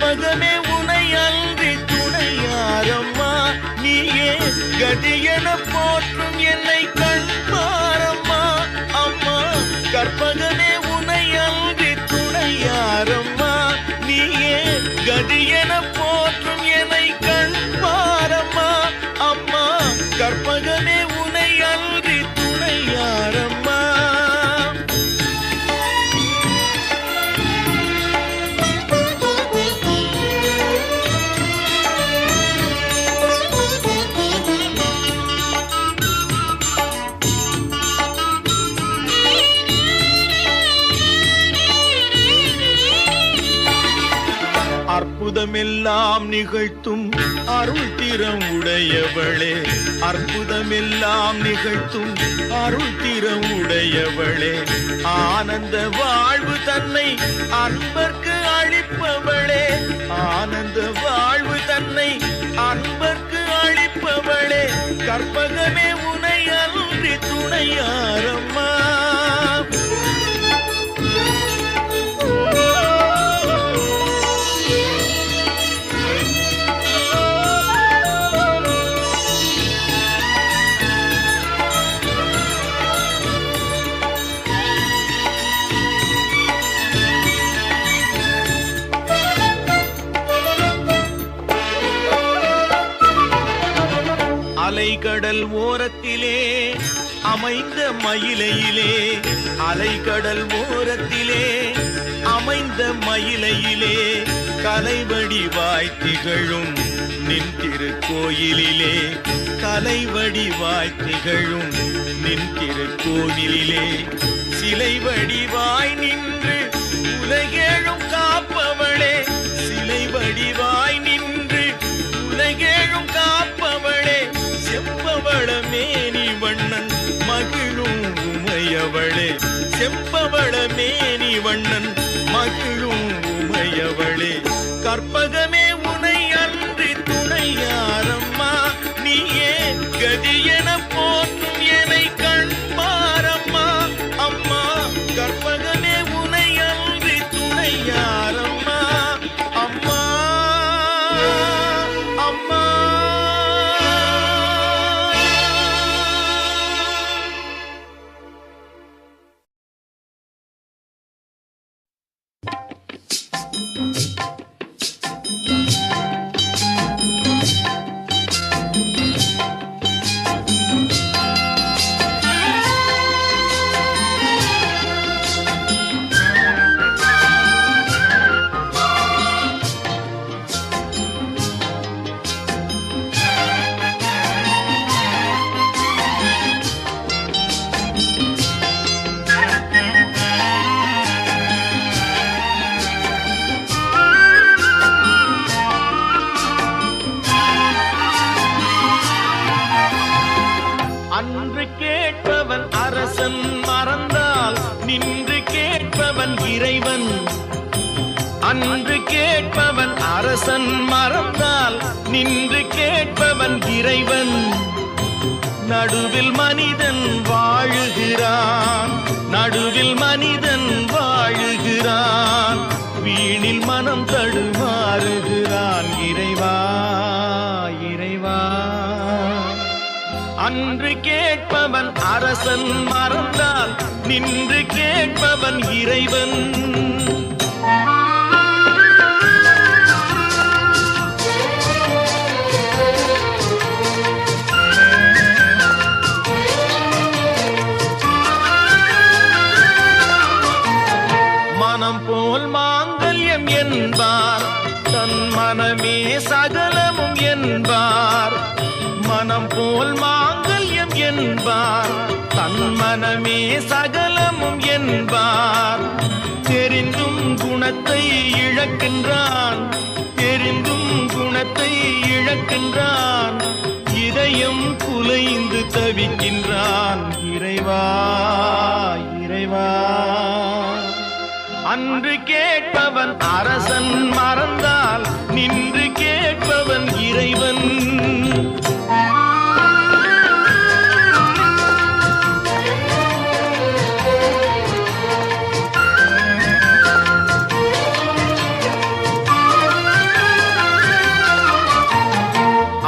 கற்பகமே உனை அன்றி துணையாரம்மா, நீயே கதியென போற்றும் என்னை கண்பாரம்மா. அம்மா கற்பகமே உனை அன்றி துணையாரம்மா, நீயே கதியென போற்றும் என்னை கண்பாரம்மா. அம்மா கற்பகமே உனை அன்றி துணையாரம்மா. அற்புதமெல்லாம் நிகழ்த்தும் அருள் திறம் உடையவளே, அற்புதமெல்லாம் நிகழ்த்தும் அருள் திறம் உடையவளே, ஆனந்த வாழ்வு தன்னை அன்பர்க்கு அளிப்பவளே, ஆனந்த வாழ்வு தன்னை அன்பர்க்கு அளிப்பவளே, கற்பகமே உனை அன்றி துணையாரம்மா. அலைகடல் ஓரத்திலே அமைந்த மயிலையிலே, அலைகடல் ஓரத்திலே அமைந்த மயிலையிலே, கலைவடிவாய் திகழும் நின் திருக்கோயிலிலே, கலைவடிவாய் திகழும் நின் திருக்கோயிலிலே, சிலை வடிவாய் நின்று உலகேழும் காப்பவளே, சிலை வடிவாய் நின்று உலகேழும் காப்பவளே, செம்பவள மேனி வண்ணன் மகிழும் உமையவளே, செம்பவள மேனி வண்ணன் மகிழும் உமையவளே, கற்பகமே உனை அன்றி துணையாரம்மா, நீயே கதியென போற்றும் என்னை கண்பாரம்மா. அம்மா கற்பகமே உனை அன்றி துணையாரம்மா. அம்மா அம்மா அன்று கேட்பவன் அரசன் மறந்தால் நின்று கேட்பவன் இறைவன், அன்று கேட்பவன் அரசன் மறந்தால் நின்று கேட்பவன் இறைவன், நடுவில் மனிதன் வாழுகிறான், நடுவில் மனிதன் வாழுகிறான், வீணில் மனம் தடுமாறுகிறான். இறைவா இறைவா, அன்று கேட்பவன் அரசன் மறந்தால் நின்று கேட்பவன் இறைவன். மனம் போல் மாங்கல்யம் என்பார், தன் மனமே சகலமும் என்பார், மனம் போல் மாங்கல்யம் என்பார், தன் மனமே சகலமும் என்பார், தெரிந்தும் குணத்தை இழக்கின்றான், தெரிந்தும் குணத்தை இழக்கின்றான், இதயம் குலைந்து தவிக்கின்றான். இறைவா இறைவா, அன்று கேட்பவன் அரசன் மறந்தால் நின்று கேட்பவன் இறைவன்.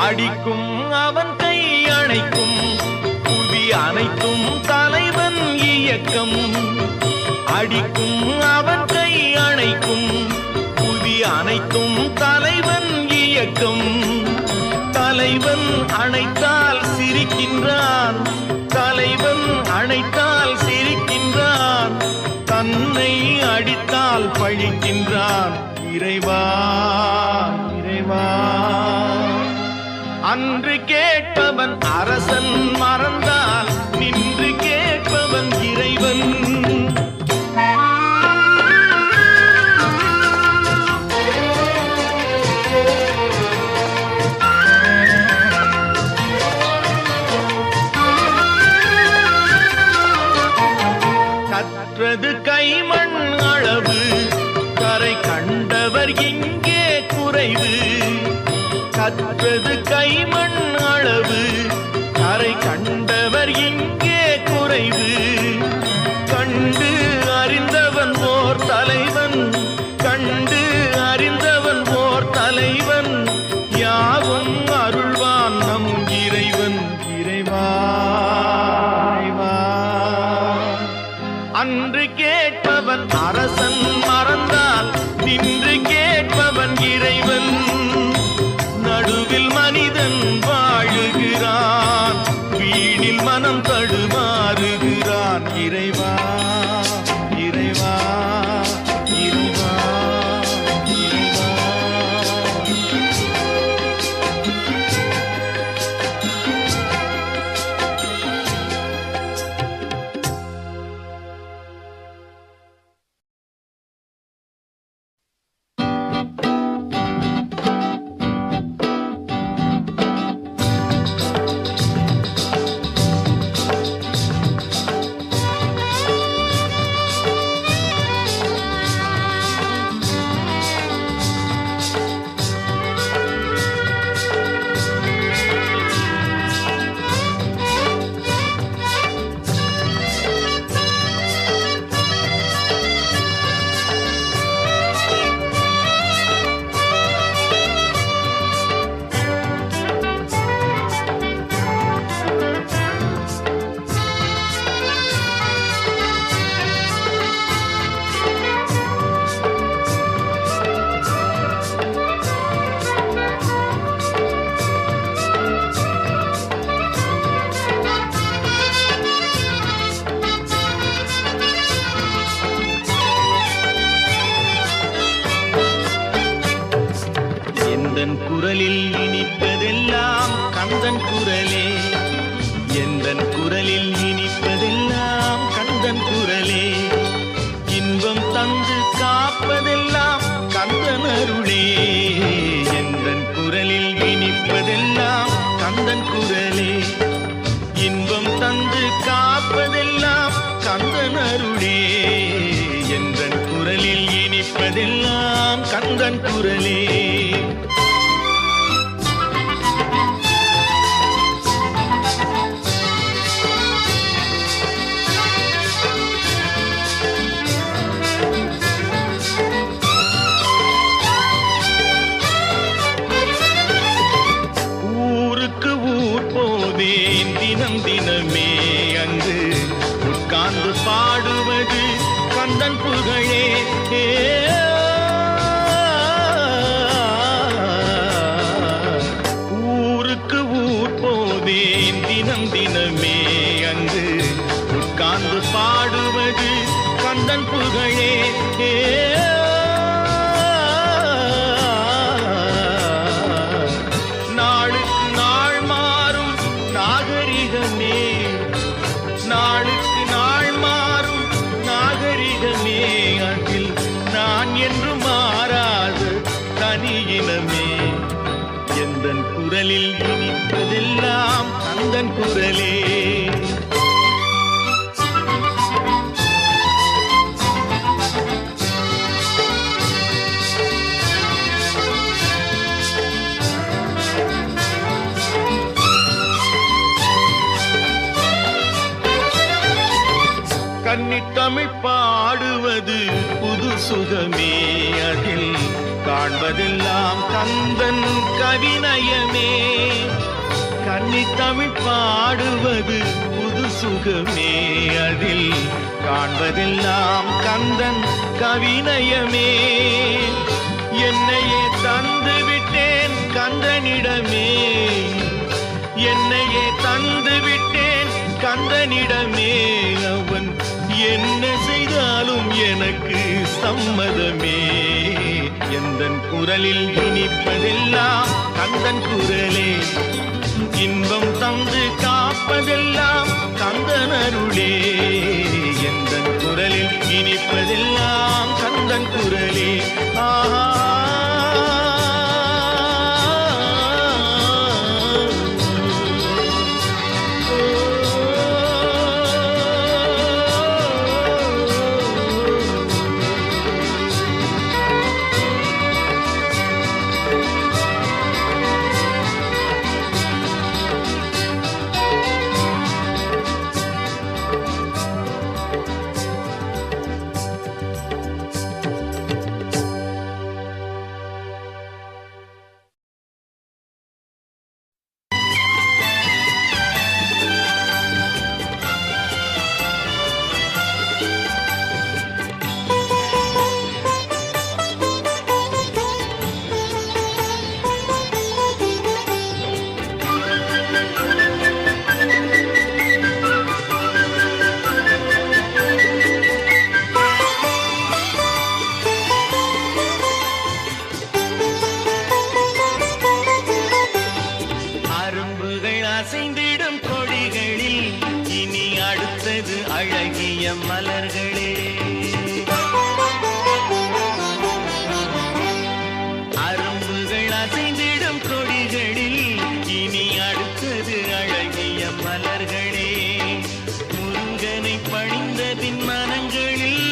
அடிக்கும் அவன் கை அணைக்கும் புவி அனைத்தும் தலைவன் இயக்கம். அடிக்கும் அவன் கை அணைக்கும் புவி அனைத்தும் தலைவன் இயக்கம். தலைவன் அணைத்தால் சிரிக்கின்றான், தலைவன் அணைத்தால் சிரிக்கின்றான், தன்னை அடித்தால் பழிக்கின்றான். இறைவா இறைவா, அன்று கேட்பவன் அரசன் மறந்தால் நின்று கேட்பவன் இறைவன். கற்றது கைமண் அளவு, கரை கண்டவர் இங்கே குறைவு. கற்றது கைமண் அளவு, கரை கண்டவர் இங்கே குறைவு. கண்டு அறிந்தவன் ஓர் தலைவன், கண்டு அறிந்தவன் ஓர் தலைவன், யாவும் அருள்வான் நம் இறைவன். இறைவா இறைவா, அன்று கேட்பவன் அரசன் மறந்தால் நின்று கேட்பவன் இறைவன். நடுவில் மனிதன் வாழுகிறான், வீணில் மனம் தடுமாறுகிறான். இறைவா இறைவா இறைவா இறைவா. எந்தன் குரலில் இனிப்பதெல்லாம் கந்தன் குரலே, எந்தன் குரலில் இனிப்பதெல்லாம் கந்தன் குரலே. இன்பம் தந்து காப்பதெல்லாம் கந்தன் அருளே, எந்தன் குரலில் இனிப்பதெல்லாம் கந்தன் குரலே. இன்பம் தந்து காப்பதெல்லாம் கந்தன் அருளே, எந்தன் குரலில் இனிப்பதெல்லாம் கந்தன் குரலே. ஊருக்கு ஊர் போவேன் தினம் தினமே, அங்கு உட்கார்ந்து பாடுவது கந்தன் புகழே. ஊருக்கு ஊர் போவேன் தினம் தினமே, அங்கு உட்கார்ந்து பாடுவது கந்தன் புகழே. நாளுக்கு நாள் மாறும் நாகரிகமே, நாளுக்கு நாள் மாறும் நாகரிகமே, அதில் நான் என்று மாறாத தனியினமே. எந்தன் குரலில் இனிப்பதெல்லாம் கந்தன் குரலே. கன்னித்தமிழ் பாடுவது புது சுகமே, அதில் காண்பதெல்லாம் கந்தன் கவிநயமே. கன்னித்தமிழ் பாடுவது புது சுகமே. அதில் காண்பதெல்லாம் கந்தன் கவிநயமே. என்னையே தந்து விட்டேன் கந்தனிடமே. என்னையே தந்து விட்டேன் கந்தனிடமே. அவன் என்ன செய்தாலும் எனக்கு சம்மதமே. எந்தன் குரலில் இனிப்பதெல்லாம் கந்தன் குரலே. இன்பம் தந்து காப்பதெல்லாம் கந்தன் அருளே. எந்தன் குரலில் இனிப்பதெல்லாம் கந்தன் குரலே. ஆஹா மலர்களே. அரும்புகள் அசைந்திடும் கொடிகளில் இனி அடுத்தது அழகிய மலர்களே. முருகனை பணிந்ததின் மனங்களில்,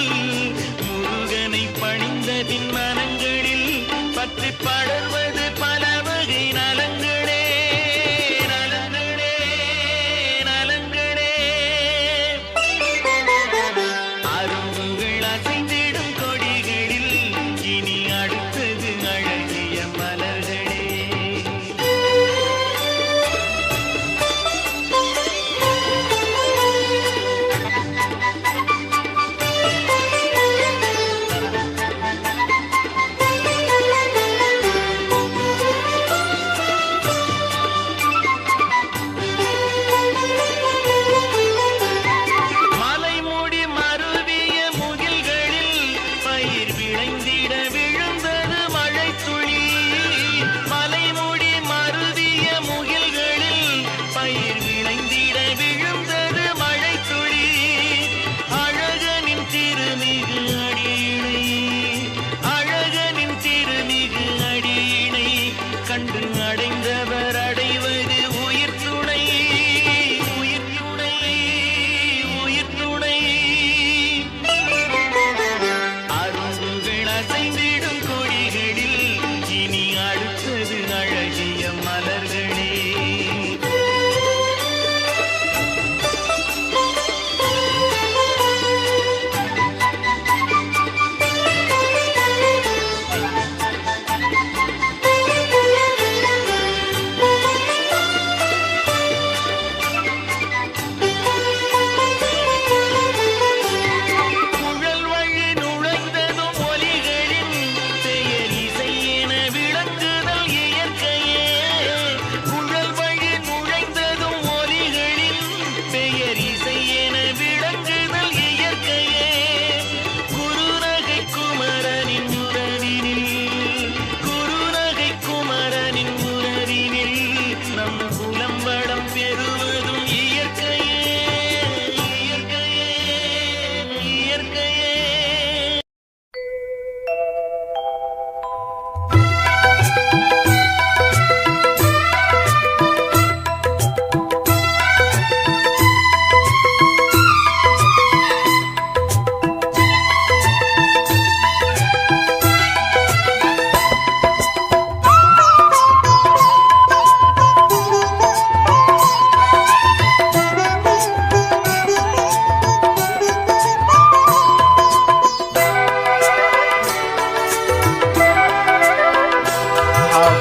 முருகனை பணிந்ததின் மனங்களில் பற்றி படர்வது பல வகை நலங்களே.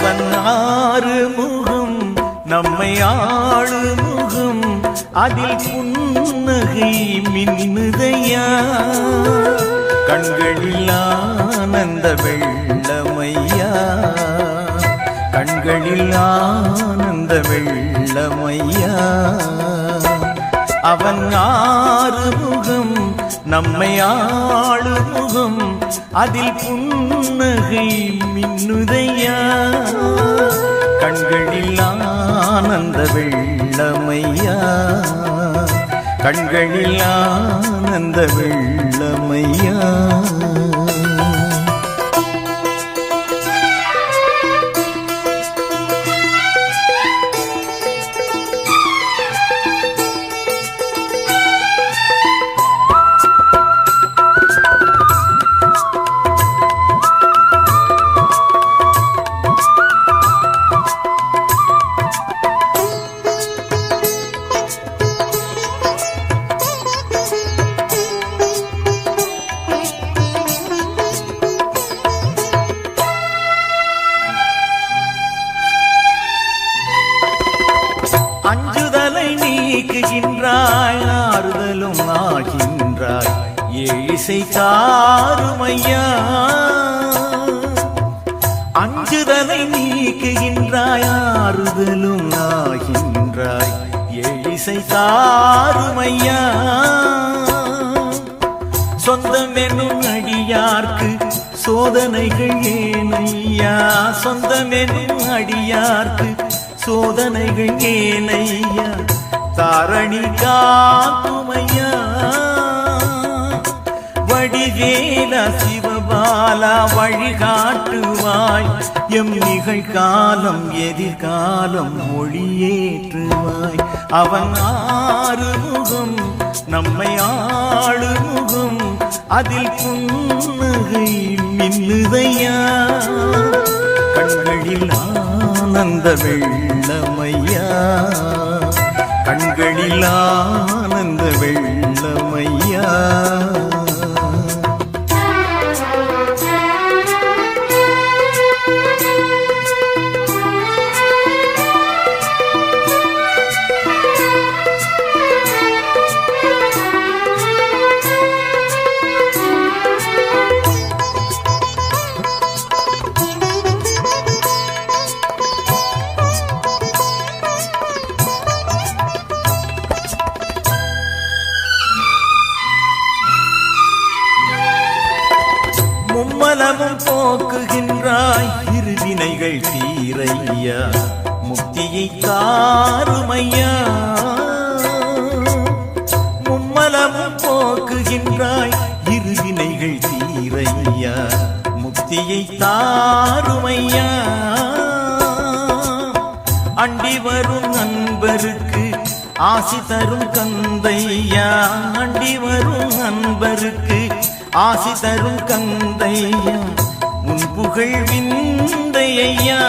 அவன் ஆறு முகம் நம்மை ஆளு முகம் அதில் புன்னகை மின்னுதையா கண்களில் ஆனந்த வெள்ளமையா கண்களில் ஆனந்த வெள்ளமையா அவன் ஆறு முகம் நம்மை ஆளு முகம் அதில் புன்னகை மின்னுதையா கண்களில் ஆனந்த வெள்ளமையா கண்களில் ஆனந்த வெள்ளமையா அஞ்சுதலை நீக்குகின்றாய் ஆறுதலும் ஆகின்றாய் ஏழிசை தாருமையா அஞ்சுதலை நீக்குகின்றாய் ஆறுதலும் ஆகின்றாய் ஏழிசை தாருமையா சொந்தம் என்னும் அடியார்க்கு சோதனைகள் ஏனையா சொந்தம் என்னும் அடியார்க்கு சோதனைகள் ஏனையா தாரணி காக்குமையா வடிவேலா சிவபாலா வழிகாட்டுவாய் எம் நிகழ்காலம் எதிர்காலம் மொழியேற்றுவாய் அவன் ஆறு முகம் நம்மை ஆளு முகம் அதில் புன்னகை மின்னுதையா கண்களில் ஆனந்த வெள்ளமையா கண்களில் ஆனந்த வெள்ளமையா மும்மலமும் போக்குகின்றாய் இருவினைகள் தீரையா முக்தியை தாருமையா மும்மலமும் போக்குகின்றாய் இருவினைகள் தீரையா முக்தியை தாருமையா அண்டி வரும் நண்பருக்கு ஆசி தரும் கந்தையா அண்டி வரும் நண்பருக்கு ஆசி தரும் கந்தையா உன் புகழ் விந்தையா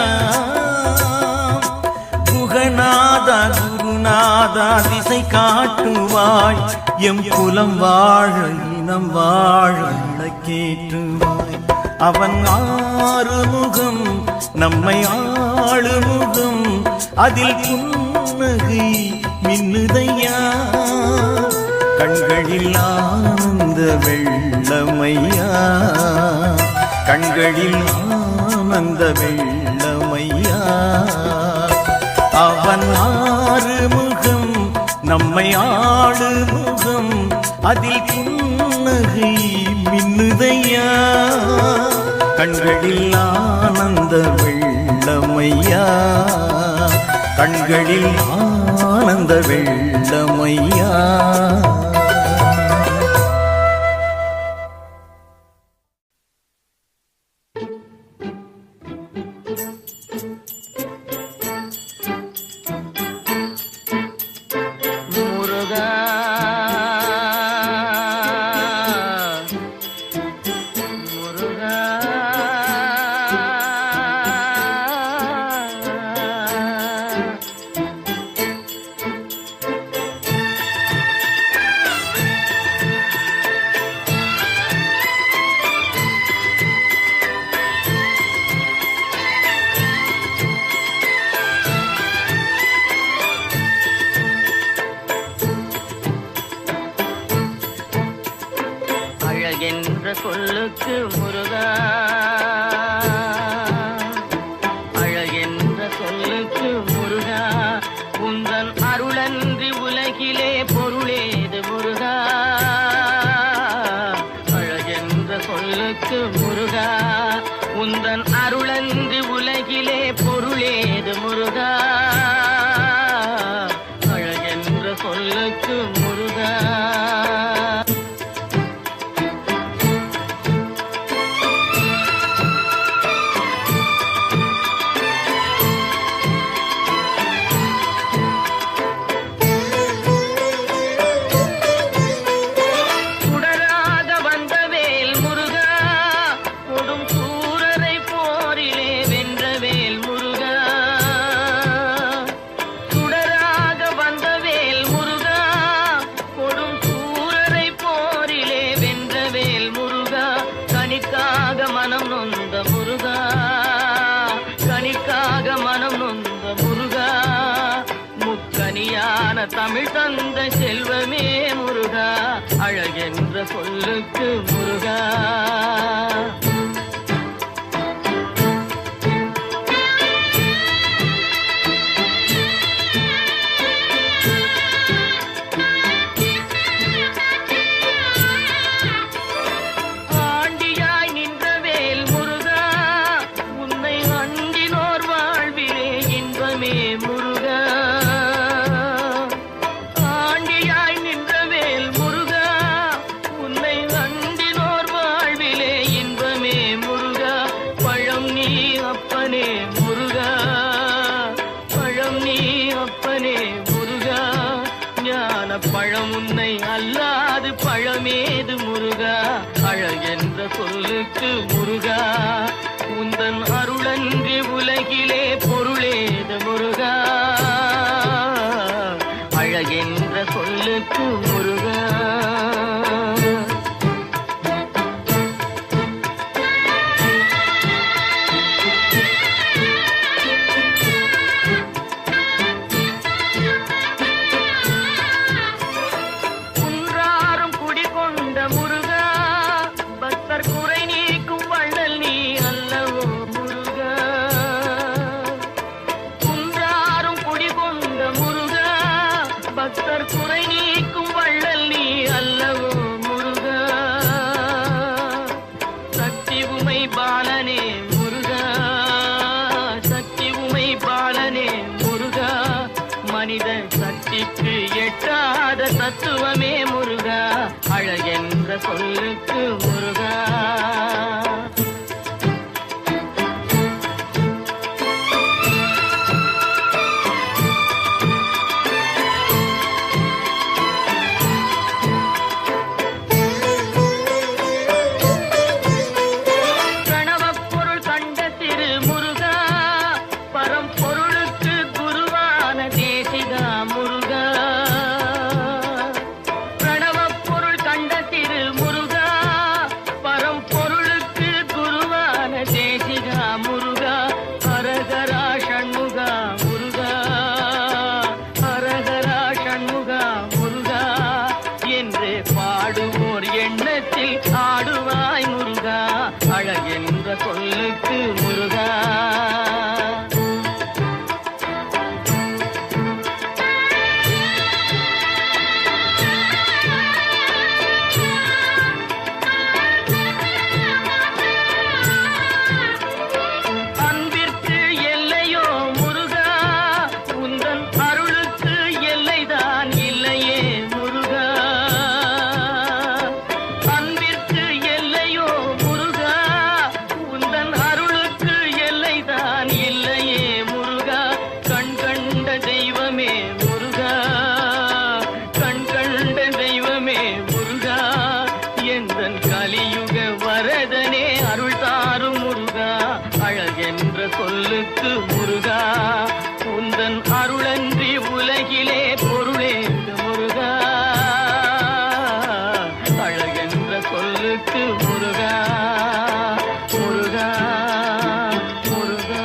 குகநாதா குருநாதா திசை காட்டுவாய் எம் குலம் வாழ இனம் வாழ கேட்டுவாய் அவன் ஆறு முகம் நம்மை ஆளு முகம் அதில் புன்னகை மின்னுதையா கண்களில் ஆனந்த வெள்ளமையா கண்களில் ஆனந்த வெள்ளமையா அவன் ஆறு முகம் நம்மை ஆளு முகம் அதில் புன்னகை மின்னுதையா கண்களில் ஆனந்த வெள்ளமையா கண்களில் ஆனந்த வெள்ளமையா அருளன்று உலகிலே பொருளேது முருகா அழகென்ற சொல்லுக்கு முருகா தமிழ் தந்த செல்வமே முருகா அழகென்ற சொல்லுக்கு முருகா ஆண்டியாய் நின்றவேல் முருகா உன்னை அண்டினோர் வாழ்விலே இன்பமே முருகா பழம் உன்னை அல்லாது பழமேது முருகா அழகென்ற சொல்லுக்கு முருகா உந்தன் அருளன்றி உலகிலே பொருளேது முருகா அழகென்ற சொல்லுக்கு முருகா குறை நீக்கும் வள்ளல் நீ அல்லவோ முருகா சக்தி உமை பாலனே முருகா சக்தி உமை பாலனே முருகா மனித சக்திக்கு எட்டாத தத்துவமே முருகா அழகென்ற சொல்லுக்கு முருகா ஆடுவாய் முருகா அழகென்ற சொல்லுக்கு முருகா அன்பிற்கு எல்லையோ முருகா உந்தன் அருளுக்கு எல்லைதான் இல்லையே முருகா சொல்லுக்கு முருகா உந்தன் அருளன்றி உலகிலே பொருளேது முருகா அழகென்ற சொல்லுக்கு முருகா முருகா முருகா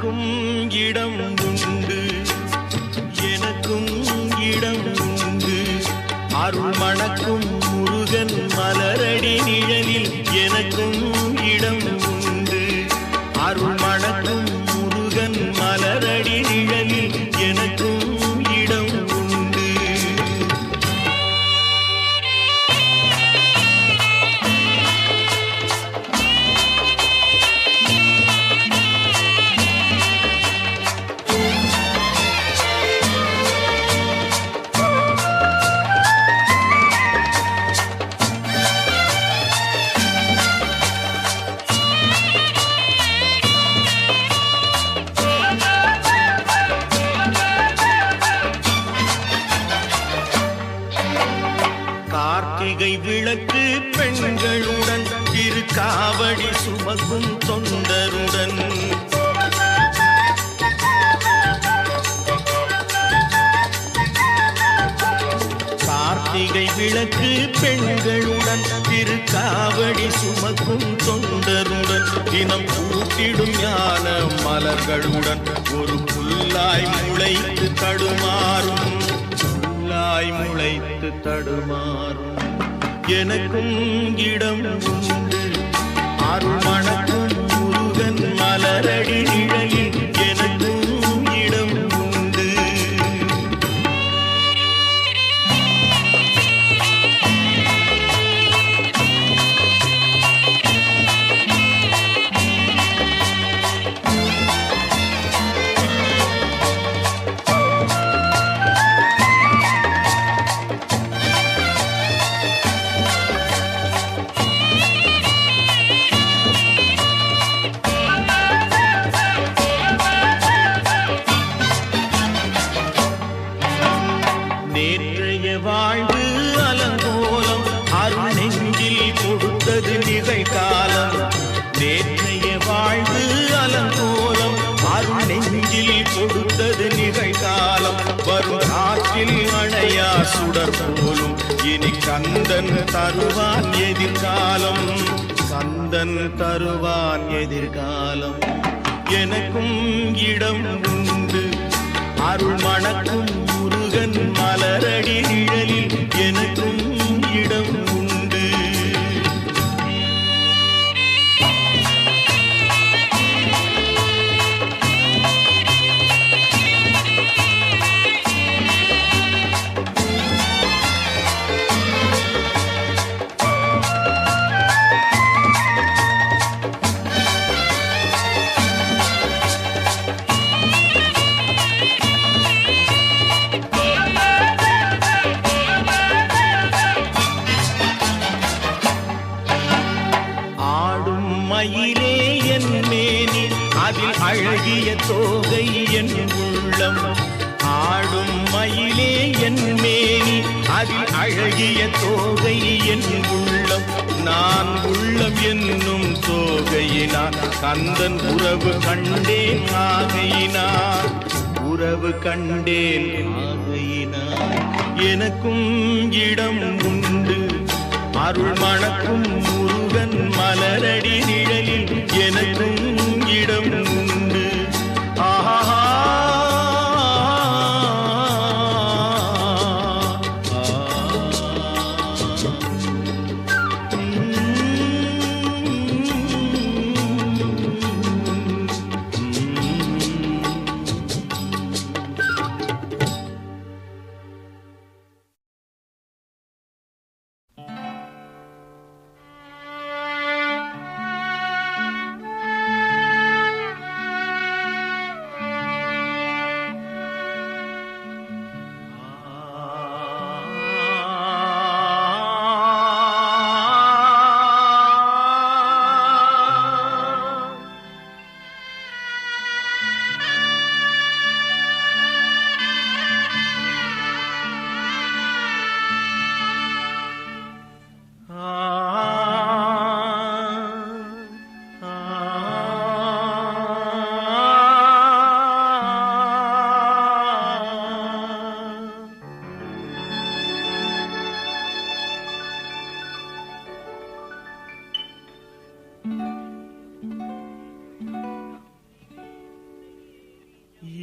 எனக்கும் இடம் உண்டு, எனக்கும் இடம் உண்டு. அருள் மணக்கும் முருகன் மலரடி நிழலில் எனக்கும் இடம் உண்டு. அருள் மணக்கும் முருகன் மலரடி நிழலில் எனக்கும் இடம் உண்டு. கார்த்திகை விளக்கு பெண்களுடன் திருக்காவடி சுமக்கும் தொண்டருடன் கார்த்திகை விளக்கு பெண்களுடன் திருக்காவடி சுமக்கும் தொண்டருடன் தினம் கூட்டிடும் ஞான மலர்களுடன் ஒரு புல்லாய் முளைத்து தடுமாறும், புல்லாய் முளைத்து தடுமாறும். எனக்கும் இடம் உண்டு, அருள் மணக்கும் முருகன் மலரடி நிழலில் எனக்கும் இடம் உண்டு. நேற்றைய வாழ்வு அலங்கோலம் அருள் நெஞ்சில் கொடுத்தது நிகழ்காலம். நேற்றைய வாழ்வு அலங்கோலம் அருள் நெஞ்சில் கொடுத்தது நிகழ்காலம். வரும் காற்றில் அணையா சுடர் போலும் இனி கந்தன் தருவான் எதிர்காலம், கந்தன் தருவான் எதிர்காலம். எனக்கும் இடம் உண்டு, அருள் மணக்கும் முருகன் மலரடி நிழலில் எனக்கும் இடம் உண்டு. மயிலே என் மேனி அதில் அழகிய தோகை என் உள்ளம். ஆடும் மயிலே என் மேனி அதில் அழகிய தோகை என் உள்ளம். நான் உள்ளம் என்னும் தோகையினார் கந்தன் உறவு கண்டேன் ஆகையினார், உறவு கண்டேன் ஆகையினார். எனக்கும் இடம் உண்டு, அருள் மணக்கும் முருகன் மலரடி நிழலில் எனக்கும் இடம் உண்டு. ஆஹா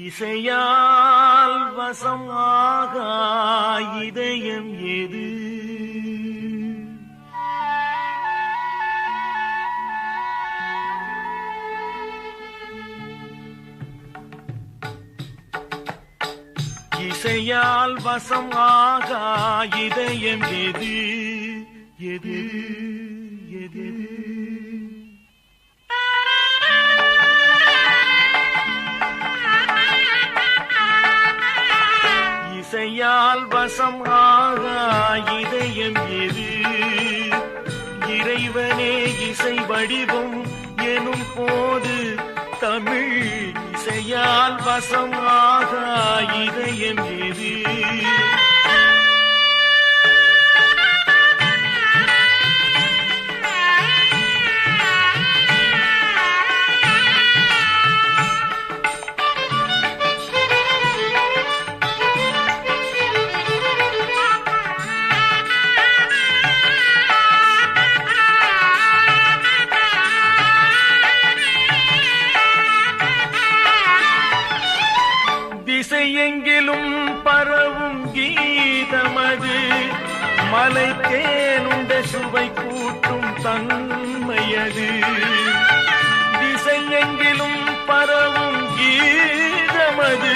இசையால் வசமாக இதயம் எது? இசையால் வசமாக இதயம் எது? எது எது? இசையால் வசமாக இதயம் எது? இறைவனே இசை வடிவம் எனும் போது தமிழ் இசையால் வசமாக இதயம் எது? திசையெங்கிலும் பரவும் கீதமது மலை தேனுண்ட சுவை கூட்டும் தன்மையது. திசையெங்கிலும் பரவும் கீதமது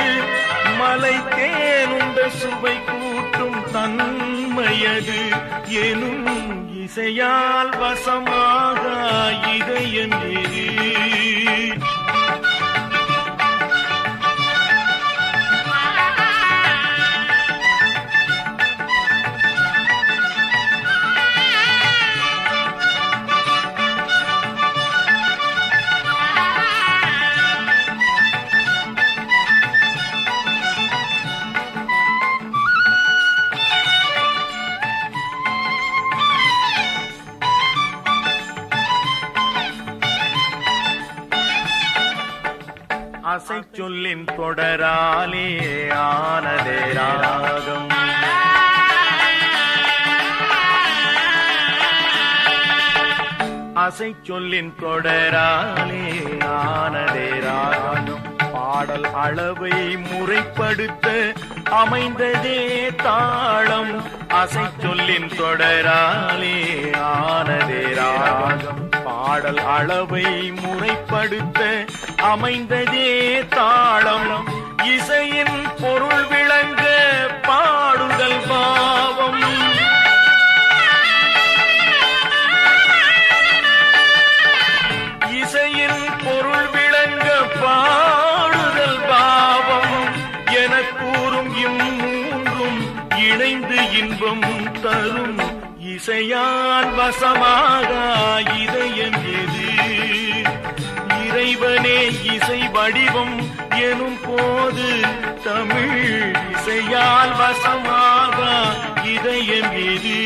மலை தேனுண்ட சுவை கூட்டும் தன்மையது. எனும் இசையால் வசமாக இதயம் எது? அசை சொல்லின் தொடராலே ஆனதே ராகம். அசை சொல்லின் தொடராலே ஆனதே ராகம். பாடல் அளவை முறைப்படுத்த அமைந்ததே தாளம். அசை சொல்லின் தொடராலே ஆனதே ராகம். பாடல் அளவை முறைப்படுத்த அமைந்ததே தாளம். இசையின் பொருள் விளங்க பாடுதல் பாவம். இசையின் பொருள் விளங்க பாடுதல் பாவம் என கூறும் இம்மூன்றும் இணைந்து இன்பம் தரும். இசையால் வசமாக இதயம் எது? இறைவனே இசை வடிவம் எனும் போது தமிழ் இசையால் வசமாக இதயம் எது?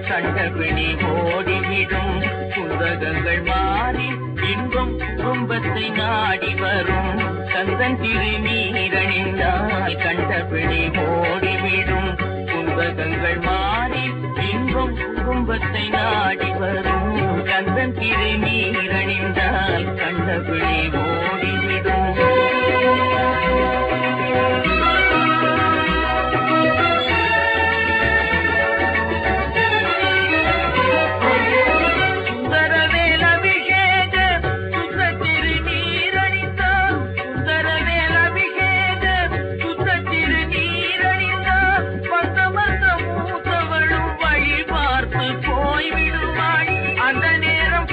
கண்டபிடி ஓடிவிடும் புத்தகங்கள் மாறி இன்பம் குடும்பத்தை நாடி வரும். கந்தன் திருநீரணிந்தால் கண்டபிடி ஓடிவிடும் புத்தகங்கள் மாறி இன்பம் குடும்பத்தை நாடி வரும். கந்தன் திருநீரணிந்தால் கண்டபிடி ஓடிவிடும். அந்த நேரம்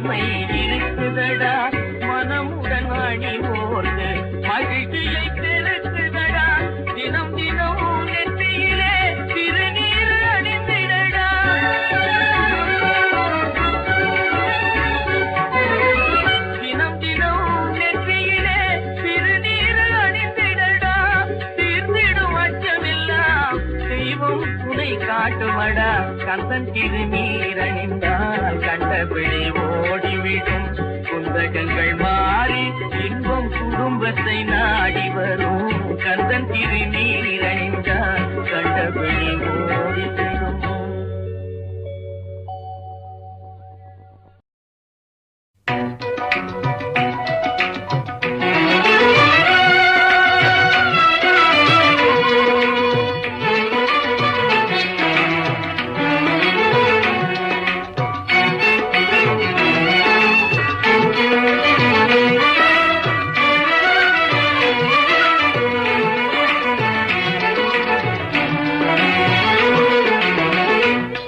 தன்மை இருக்குதடா, மனமுடன் அணி ஓர்ந்து மகிழ்ச்சியை பெருக்குதடா, தினம் தினம் நெற்றியிலே திருநீர் அணிந்திடடா. தினம் தினம் நெற்றியிலே திருநீர் அணிந்திடடா, தீர்ந்திடும் அச்சமெல்லாம் தெய்வம் துணை காட்டுமடா. கந்தன் திருநீர் அணிந்தால் கண்டபிடி ஓடிவிடும், குந்தகங்கள் மாறி இன்பம் குடும்பத்தை நாடி வரும். கந்தன் திருநீர் அணிந்தால் கண்டபிடி ஓடிவிடும்.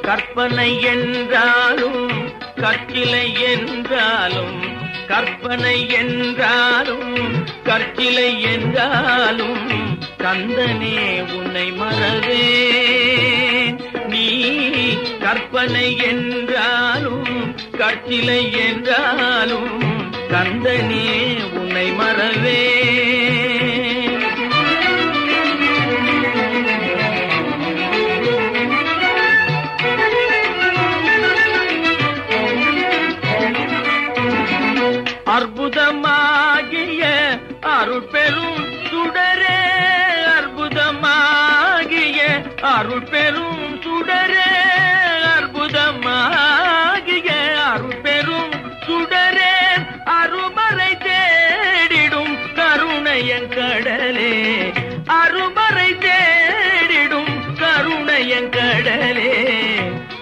கற்பனை என்றாலும் கற்கிலை என்றாலும், கற்பனை என்றாலும் கற்கிலை என்றாலும், கந்தனே உன்னை மறவேன். நீ கற்பனை என்றாலும் கற்கிலை என்றாலும், கந்தனே உன்னை மறவேன். அற்புதமாகிய அருட்பெரும் சுடரே, அற்புதமாகிய அருட்பெரும் சுடரே, அற்புதமாகிய அருட்பெரும் சுடரே, அருமறை தேடிடும் கருணையன் கடலே, அருமறை தேடிடும் கருணையன் கடலே.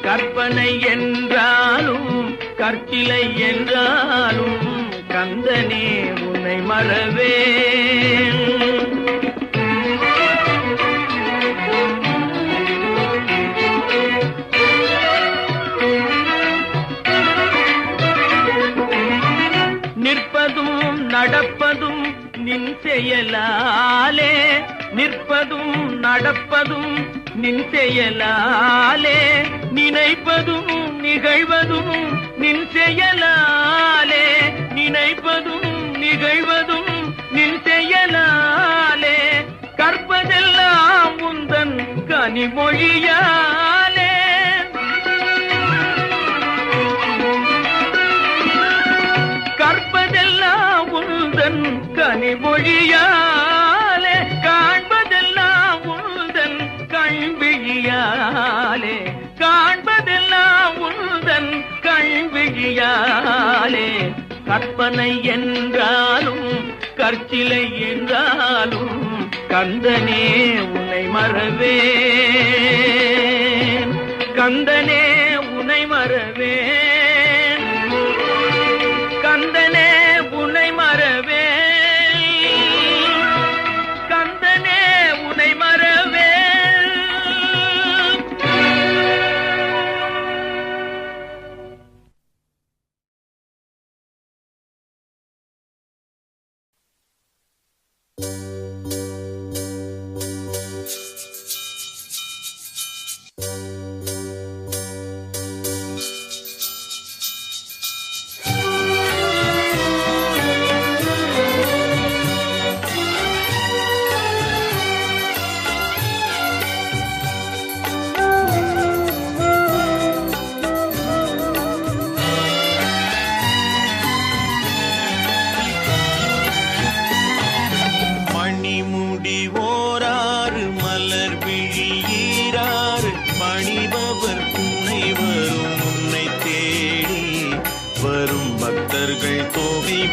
கற்பனை என்றாலும் கற்கிலை என்றாலும், கந்தனே உன்னை மறவேன். நிற்பதும் நடப்பதும் நின் செயலாலே, நிற்பதும் நடப்பதும் நின் செயலாலே, நினைப்பதும் நிகழ்வதும் நின் செயலாலே, நினைப்பதும் நிகழ்வதும் நின் செயலாலே, கற்பதெல்லாம் உந்தன் கனிமொழியாலே. கற்பதெல்லாம் உந்தன் கனிமொழியாலே, காண்பதெல்லாம் உந்தன் கண்விழியாலே, காண்பதெல்லாம் உந்தன் கண்விழியாலே. கற்பனை என்றாலும் கற்சிலை என்றாலும், கந்தனே உன்னை மறவேன். கந்தனே உன்னை மறவேன். கந்தனே உன்னை மறவேன். கந்தனே உன்னை மறவேன்.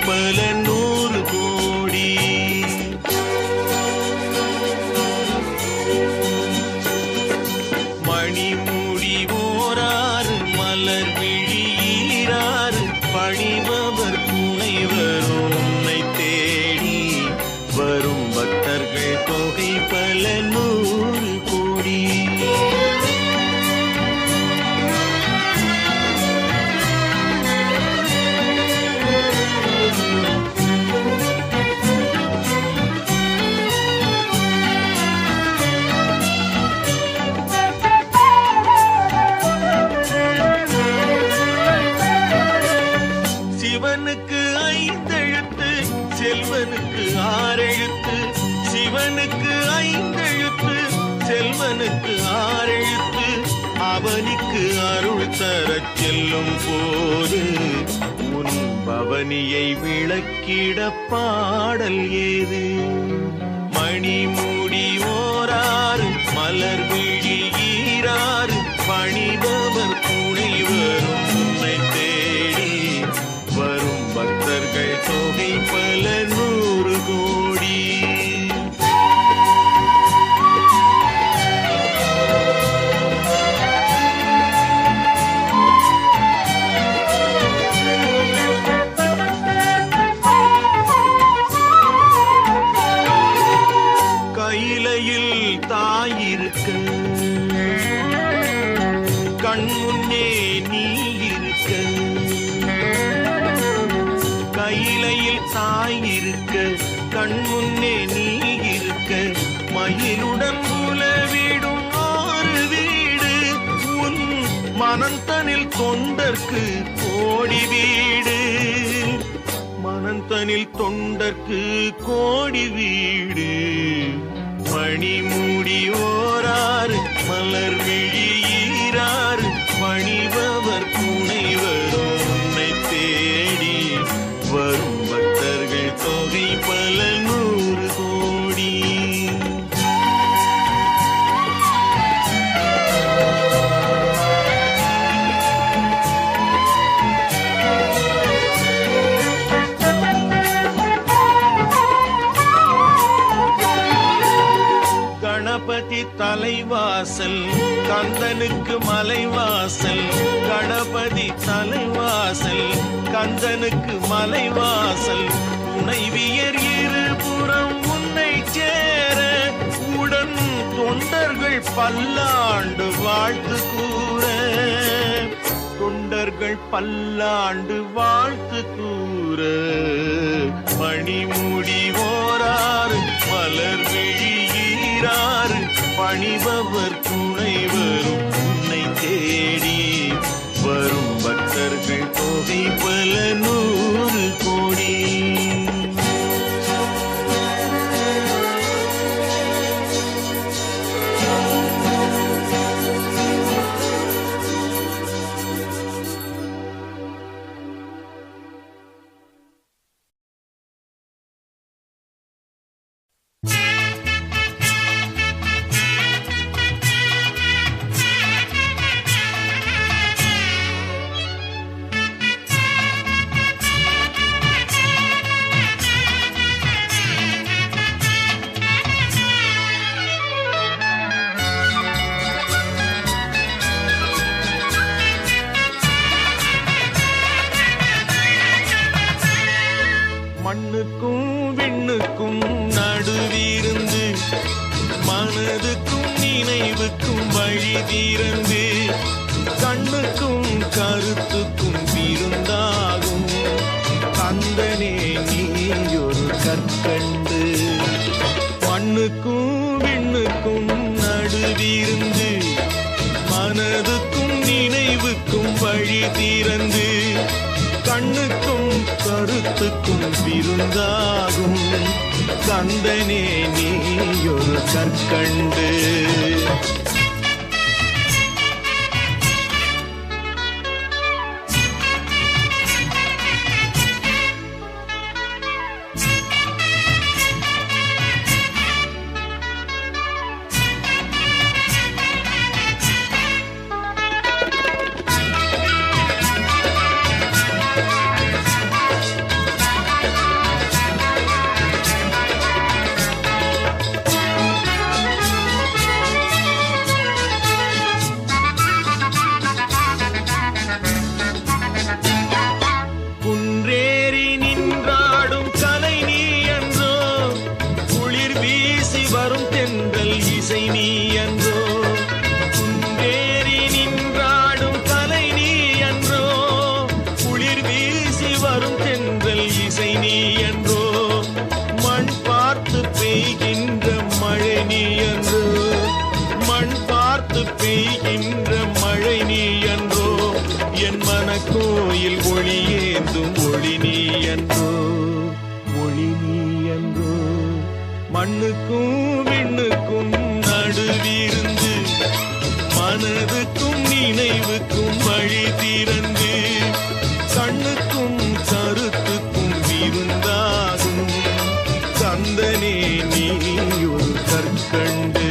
பல 100 கோடி. மணிமுடி ஓராறு மலர் விழியீராறு பணிபவர் துணைவர் உன்னை தேடி வரும் பக்தர்கள் தொகை பல 100 கோடி. கந்தனுக்கு ஆரெழுத்து அவனிக்கு அருள் தரச் செல்லும் போது உன் பவனியை விளக்கிட பாடல் ஏது? மணிமூடி ஓராறு மலர் விழி ஈராறு பணிபவர் துணை வரும் உன்னை தேடி வரும் பக்தர்கள் தொகை பல 100 கோடி. கையிலையில் தாயிருக்க கண்முன்னே நீ இருக்க, கையிலையில் தாயிருக்க கண்முன்னே நீ இருக்க, மயிலுடன் உலவிடும் 6 வீடு உன் மனந்தனில் தொண்டர்க்கு கோடி வீடு, மனந்தனில் தொண்டர்க்கு கோடி வீடு. மணிமூடி ஓராறு மலர் விழி ஈராறு பணிபவர் துணை வரும் உன்னை தேடி வரும் பக்தர்கள் தொகை பல 100 கோடி. கணபதி தலைவாசல் கந்தனுக்கு மலைவாசல், கணபதி தலைவாசல் கந்தனுக்கு மலைவாசல், துணைவியர் இருபுறம் உன்னை சேர உடன் தொண்டர்கள் பல்லாண்டு வாழ்த்து கூற, தொண்டர்கள் பல்லாண்டு வாழ்த்து கூற. மணிமூடி ஓராறு மலர் விழி ஈராறு பணிபவர் துணை வரும் உன்னை தேடி வரும் பக்தர்கள் தொகை பல 100 கோடி. மண்ணுக்கும் விண்ணுக்கும் நடுவிருந்து மனதுக்கும் நினைவுக்கும் வழி திறந்து கண்ணுக்கும் கருத்துக்கும் விருந்தாகும் கந்தனே நீயொரு கற்கண்டு. மண்ணுக்கும் விண்ணுக்கும் நடுவிருந்து மனதுக்கும் நினைவுக்கும் வழி திறந்து கண்ணுக்கும் கருத்துக்கும் விருந்தாகும் கந்தனே நீயொரு கற்கண்டு. பெய்கின்ற மழை நீ என்றோ, என் மனக்கோயில் ஒளியேந்தும் ஒளி நீ என்றோ, ஒளி நீ என்றோ. மண்ணுக்கும் விண்ணுக்கும் நடுவிருந்து மனதுக்கும் நினைவுக்கும் வழி திறந்து கண்ணுக்கும் கருத்துக்கும் விருந்தாகும் கந்தனே நீ ஒரு கற்கண்டு.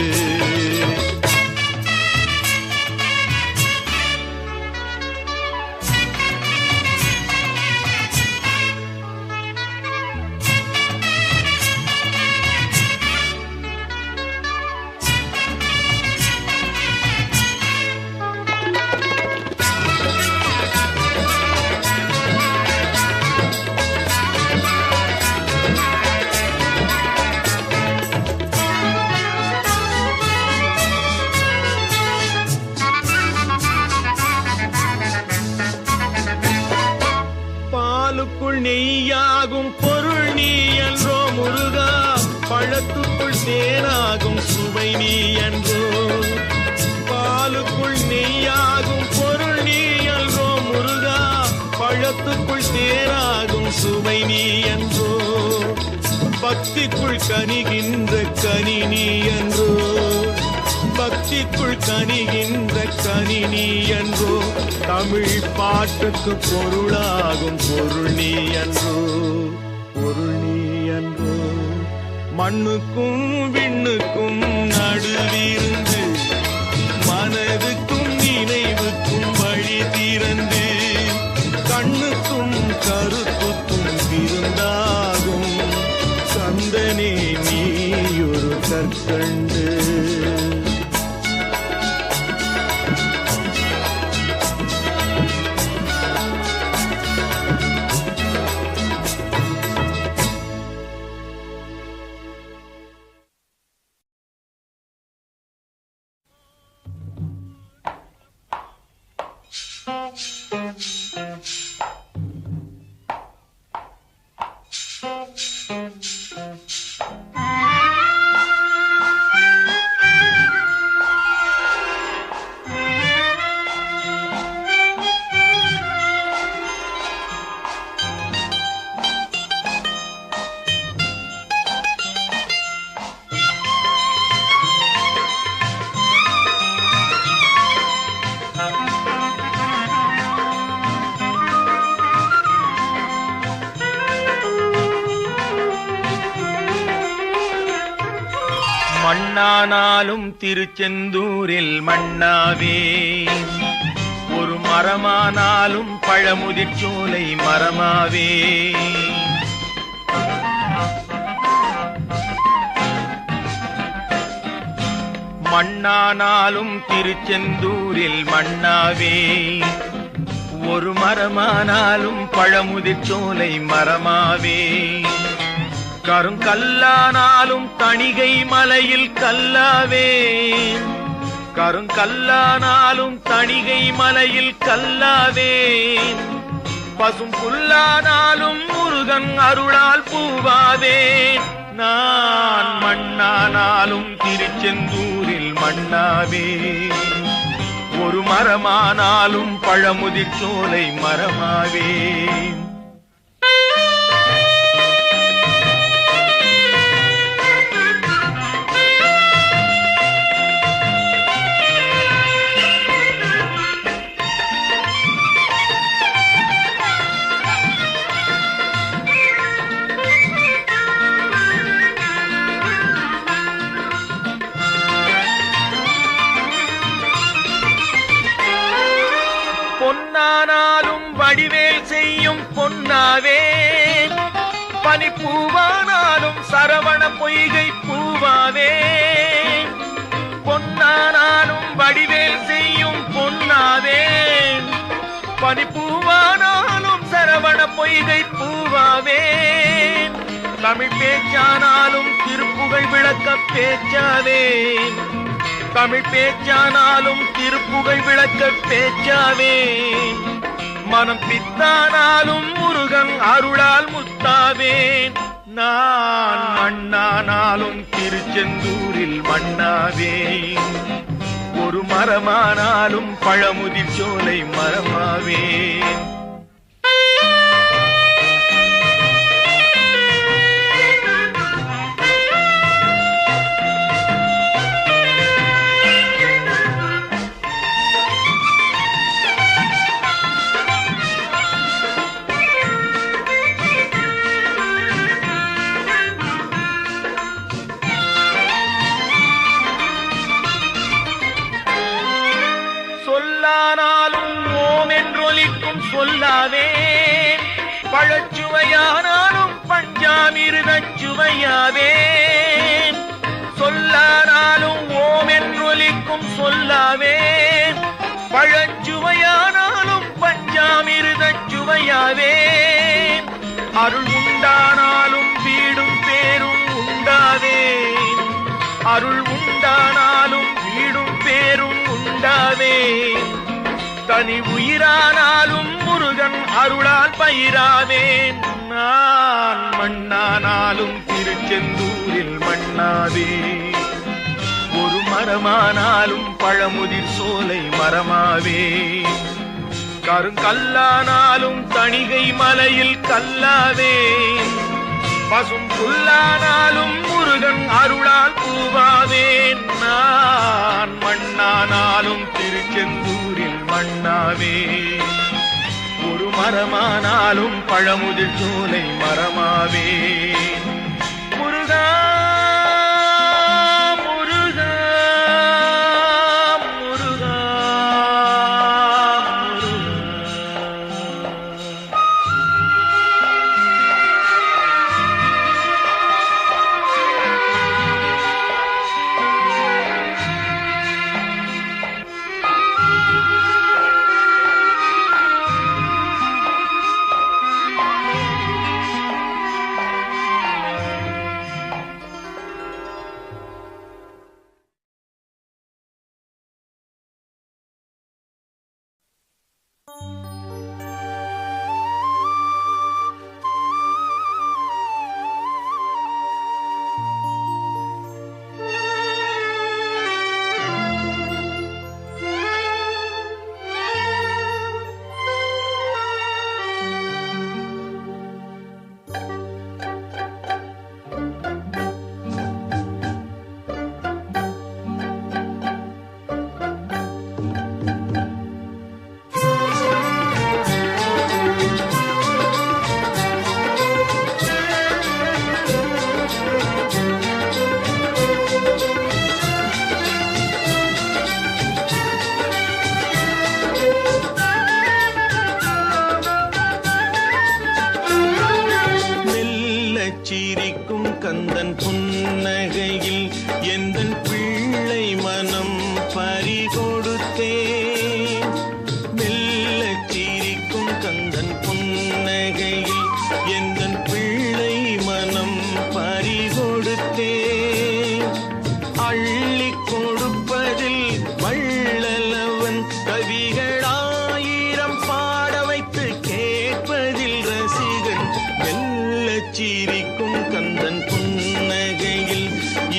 பாலுக்குள் நெய்யாகும் பொருள் நீ என்றோ முருகா, பழத்துக்குள் தேனாகும் சுவை நீ என்றோ. பாலுக்குள் நெய்யாகும் பொருள் நீ என்றோ முருகா, பழத்துக்குள் தேனாகும் சுவை நீ என்றோ. பக்திக்குள் கனிகின்ற கனி நீ என்றோ, பக்திக்குள் கனிகின்ற கனி நீ என்றோ. தமிழ் பாட்டுக்கு பொருளாகும் பொருள் நீ என்றோ, பொருள் நீ என்றோ. மண்ணுக்கும் விண்ணுக்கும் நடுவிருந்து மனதுக்கும் நினைவுக்கும் வழி திறந்து கண்ணுக்கும் கருத்துக்கும் விருந்தாகும் கந்தனே நீ ஒரு கற்கண்டு. மண்ணானாலும் திருச்செந்தூரில் மண்ணாவே, ஒரு மரமானாலும் பழமுதிர்ச்சோலை மரமாவே. மண்ணானாலும் திருச்செந்தூரில் மண்ணாவே, ஒரு மரமானாலும் பழமுதிர்ச்சோலை மரமாவே. கருங்கல்லானாலும் தணிகை மலையில் கல்லாவே, கருங்கல்லானாலும் தணிகை மலையில் கல்லாவே. பசும் புல்லானாலும் முருகன் அருளால் பூவாவே. நான் மண்ணானாலும் திருச்செந்தூரில் மண்ணாவே, ஒரு மரமானாலும் பழமுதிர்ச்சோலை மரமாவே. பொன்னானாலும் வடிவேல் செய்யும் பொன்னாவே, பனிப்பூவானாலும் சரவண பொய்கை பூவாவே. பொன்னானாலும் வடிவேல் செய்யும் பொன்னாவே, பனிப்பூவானாலும் சரவண பொய்கை பூவாவே. தமிழ் பேச்சானாலும் திருப்புகழ் விளக்க பேச்சாவே, தமிழ் பேச்சானாலும் திருப்புகழ் விளக்க பேச்சாவே. மனம் பித்தானாலும் முருகன் அருளால் முத்தாவேன். நான் மண்ணானாலும் திருச்செந்தூரில் மண்ணாவேன், ஒரு மரமானாலும் பழமுதிர்ச்சோலை மரமாவேன். சொல்லாவேன், பழச்சுவையானாலும் பஞ்சாமிர்தச் சுவையாவேன். சொல்லானாலும் ஓம் என்றொலிக்கும் சொல்லாவேன், பழச்சுவையானாலும் பஞ்சாமிர்தச் சுவையாவேன். அருள் உண்டானாலும் வீடும் பேரும் உண்டாவேன், அருள் உண்டானாலும் வீடும் பேரும் உண்டாவேன். தனி உயிரானாலும் முருகன் அருளால் பயிராவேன். நான் மண்ணானாலும் திருச்செந்தூரில் மண்ணாவேன், ஒரு மரமானாலும் பழமுதிர் சோலை மரமாவேன். கருங்கல்லானாலும் தணிகை மலையில் கல்லாவேன், பசும் புல்லானாலும் முருகன் அருளால் பூவாவேன். நான் மண்ணானாலும் திருச்செந்தூரில் மண்ணாவேன், ஒரு மரமானாலும் பழமுதிர் சோலை மரமாவேன். முருகா முருகா முருகா சிரிக்கும் கந்தன் புன்னகையில் எந்தன் பிள்ளை மனம் பறிகொடுத்தேன். மெல்ல சிரிக்கும் கந்தன் புன்னகையில் எந்தன் பிள்ளை மனம் பறிகொடுத்தேன். அள்ளி கொடுப்பதில் வள்ளலவன் கவிகளாயிரம் பாட வைத்து கேட்பதில் ரசிகன். மெல்ல சிரிக்கும் கந்தன் புன்னகையில்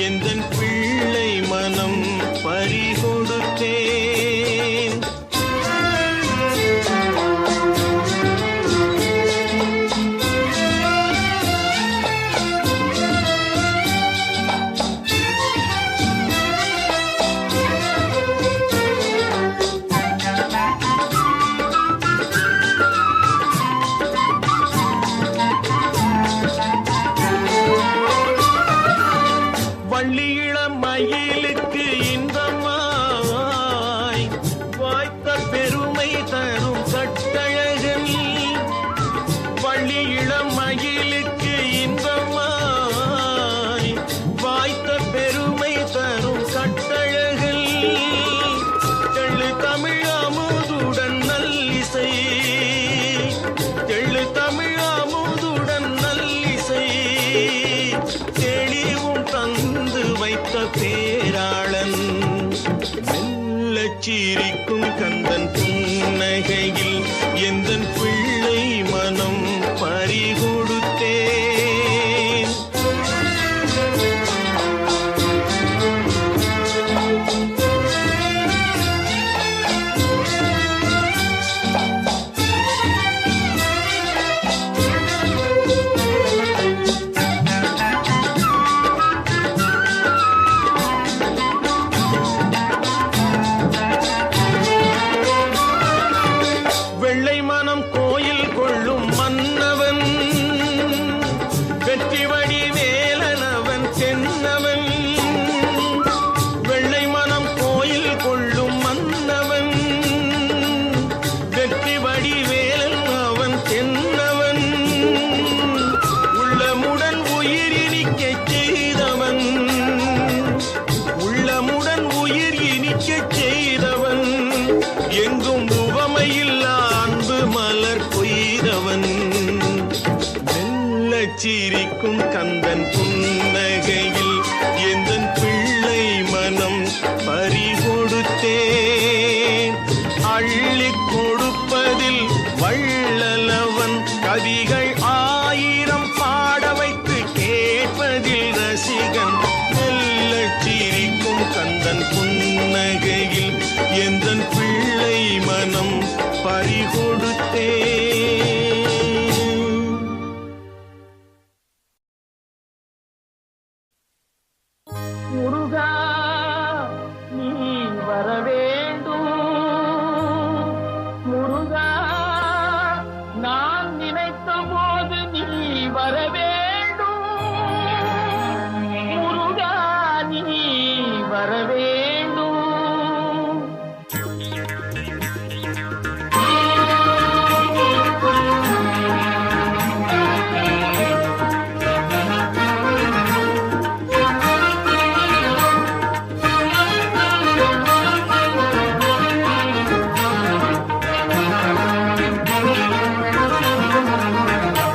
எந்தன் பிள்ளை மனம் பறிகொடுத்தேன். வள்ளியிளம் மயிலுக்கு இன்பமாய் வாய்த்த பெருமை தரும் கட்டழகன். வள்ளியிளம் மயிலுக்கு இன்பமாய் வாய்த்த பெருமை தரும் கட்டழகன். தெள்ளு தமிழ் அமுதுடன் நல்லிசை, தெள்ளு தமிழ் அமுதுடன் நல்லிசை தெளிவும் தந்து வைத்த பேராளன். மெல்ல சிரிக்கும் கந்தன் புன்னகையில் எந்தன் பிள்ளை மனம் பறிகொடுத்தேன். வெள்ளை மனம் முருகா நீ வர வேண்டும். முருகா நான் நினைத்த போது நீ வர வேண்டும். முருகா நீ வர வேண்டும்.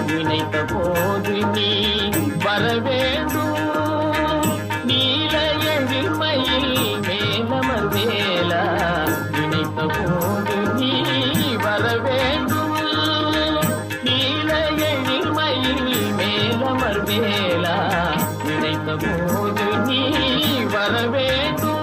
நினைத்த போது நீ வர வேண்டும். நீல எழில்மையில் மேலமர் வேலா. நினைத்த போது நீ வர வேண்டும். நீல எழில்மையில் மேலமர் வேலா. நினைத்த போது நீ வர வேண்டும்.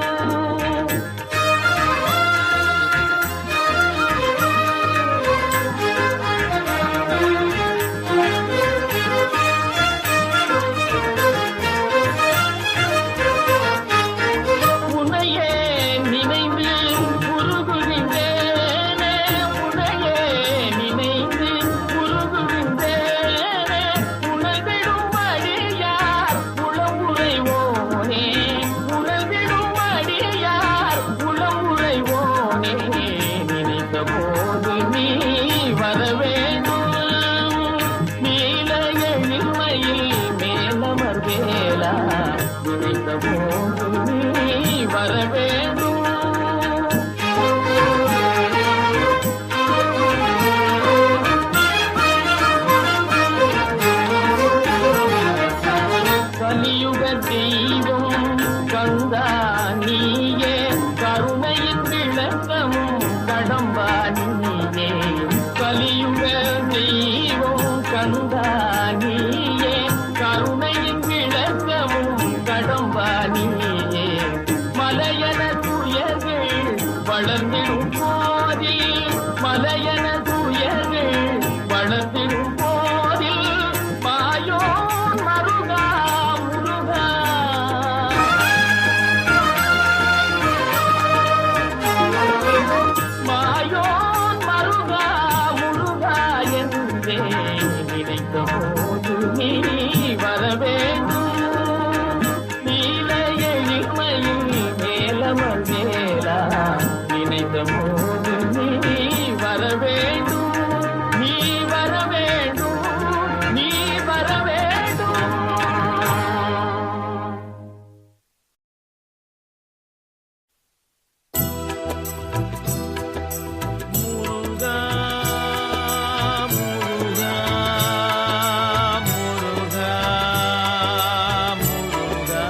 உன்னையே நினைந்து உருகுகின்றேனே. உன்னையே நினைந்து உருகுகின்றேனே. உணர்விடும் அடியார் உளம் உறைவோனே. உணர்விடும் அடியார் உளம் உறைவோனே. நினைத்த போது நீ வர வேண்டும். நீல எழில்மையில் மேலமர் வேலா. நினைத்த போது நீ வர வேண்டும். கலியுக தெய்வம் கந்தா நீயே. கருணையின் விளக்கமும் கடம்பா நீயே. கலியுக தெய்வம் கந்தா நீயே. கருணையின் விளக்கமும் கடம்பா நீயே. மலையன துயர்கள் வளர்ந்திடும் போதில். மலையன துயர்கள் வளர்ந்திடும் போதில். மாயோன் மருகா முருகா. மாயோன் மருகா முருகா என்றே நினைத்த போது நீ வர வேண்டும். நீல எழில்மையில் மேலமர் வேலா. நினைத்த போது நீ வர வேண்டும். நீ வர வேண்டும். நீ வர வேண்டும். முருகா முருகா முருகா முருகா.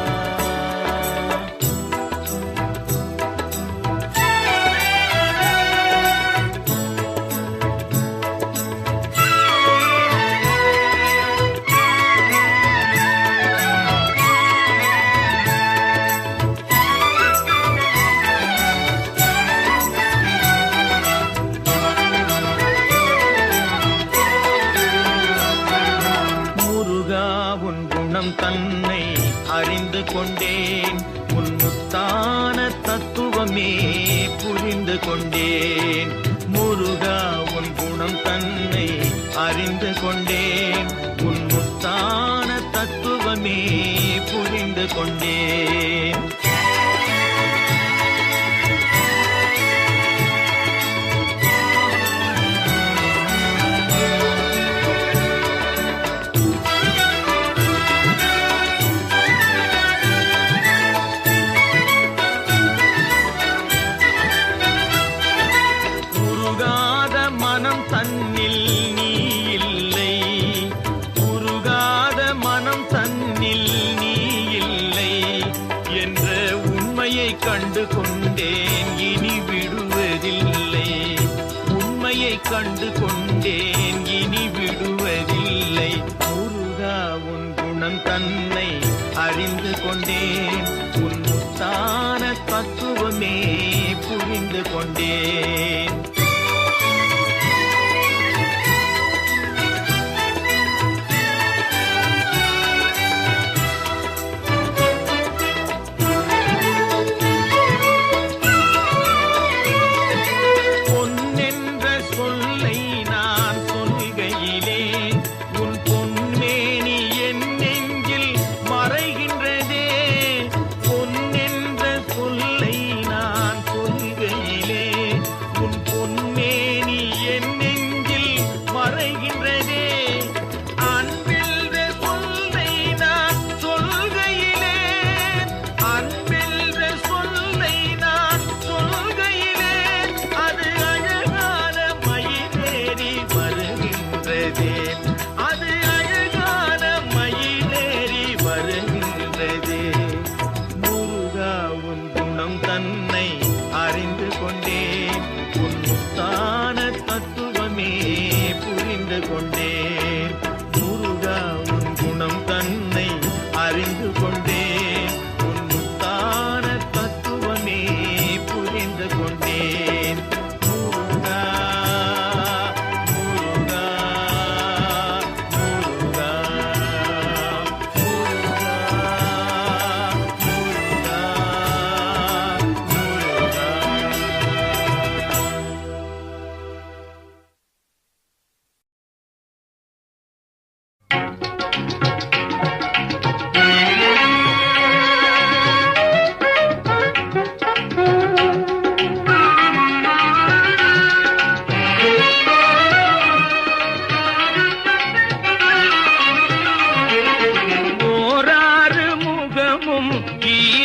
முருகா உன் குணம் தன்னை அறிந்து கொண்டேன். உன் முத்தான தத்துவமே புரிந்து கொண்டேன். முருகா உன் குணம் தன்னை அறிந்து கொண்டேன். உன் முத்தான தத்துவமே புரிந்து கொண்டேன். உருகாத மனம் தன்னில் நீ இல்லை. உருகாத மனம் தன்னில் நீ இல்லை என்ற உண்மையை கண்டு கொண்டேன். இனி விடுவதில்லை. உண்மையை கண்டு கொண்டேன். இனி விடுவதில்லை. முருகா உன் குணம் தன்னை அறிந்து கொண்டேன். உன் முத்தான தத்துவமே புரிந்து கொண்டேன்.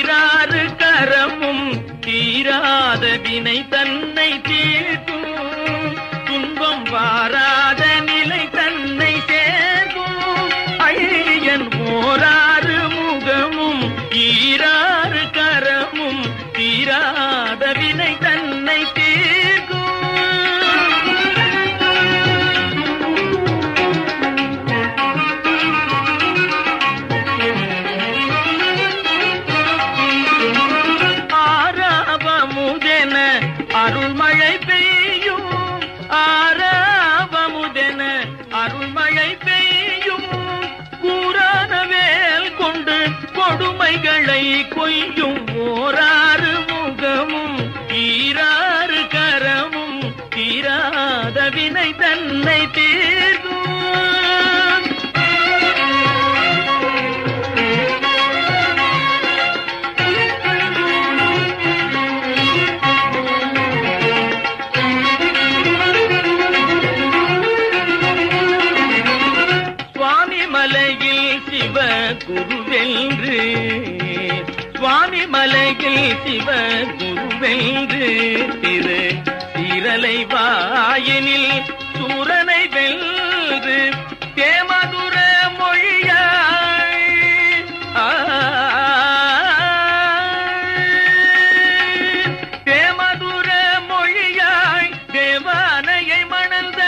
ஈராறு கரமும் தீராத வினை தன்னை தீர்க்கும் துன்பம் வாராத நிலை தன்னை சேர்க்கும் ஐயன் ஓராறு முகமும் ஈராறு கரமும் தீராத வினை தன்னை தீர்க்கும் ஆராவமுதென அருள்மழை பெய்யும் ஆராவமுதென அருள்மழை பெய்யும் கூரான வேல் கொண்டு கொடுமைகளை கொய்யும் ஓராறு முகமும் ஈராறு கரமும் தீராத வினை தன்னை தீர்க்கும் குருவென்று சுவாமி மலையில் சிவ குருவென்று திரு சீரலை வாயினில் சூரனை வென்று தேமதுர மொழியாய் தேமதுர மொழியாய் தேவானையை மணந்த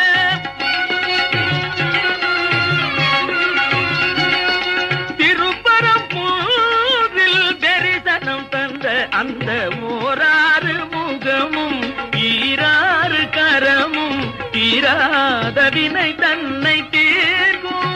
அந்த ஓராறு முகமும் ஈராறு கரமும் தீராத வினை தன்னை தீர்க்கும்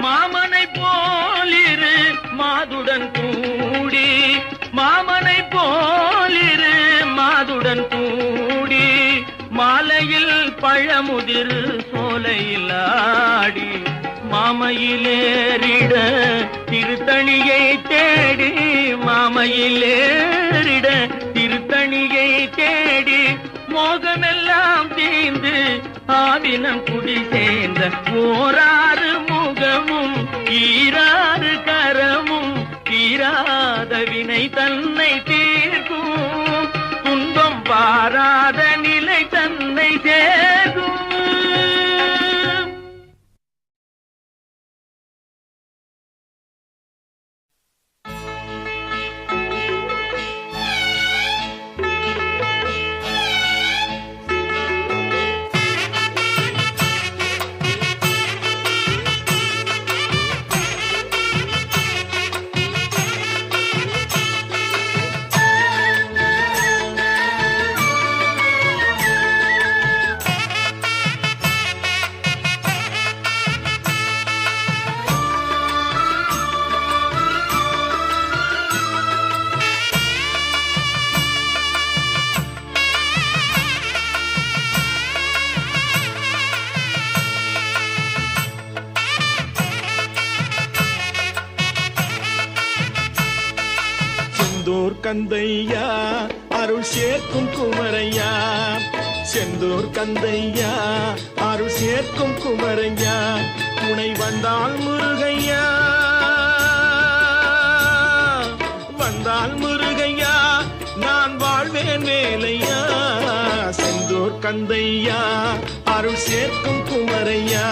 மாமனை போலிரு மாதுடன் கூடி மாமனை போலிரு மாதுடன் கூடி மாலையில் பழமுதிர் சோலையில் ஆடி மாமையிலேறிட திருத்தணியை தேடி மாமையிலேறிட திருத்தணியை தேடி மோகமெல்லாம் தீர்ந்து ஆவினம் குடி சேர்ந்த ஓராறு முகமும் ஈராறு கரமும் தீராத வினை தன்னை தீர்க்கும் துன்பம் வாராத நிலை தன்னை சேர்க்கும் கந்தையா அருள் சேர்க்கும் குமரையா செந்தூர் கந்தையா அருள் சேர்க்கும் குமரையா துணை வந்தால் முருகையா வந்தால் முருகையா நான் வாழ்வேன் வேலையா செந்தூர் கந்தையா அருள் சேர்க்கும் குமரையா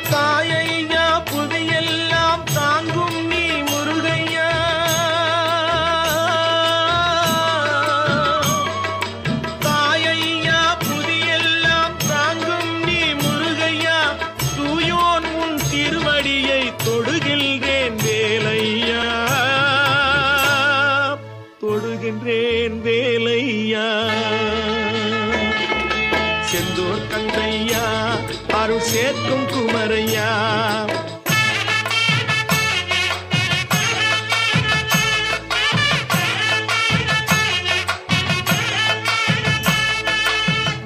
தாயையா செந்தூர் கந்தையா அருள் சேர்க்கும் குமரையா.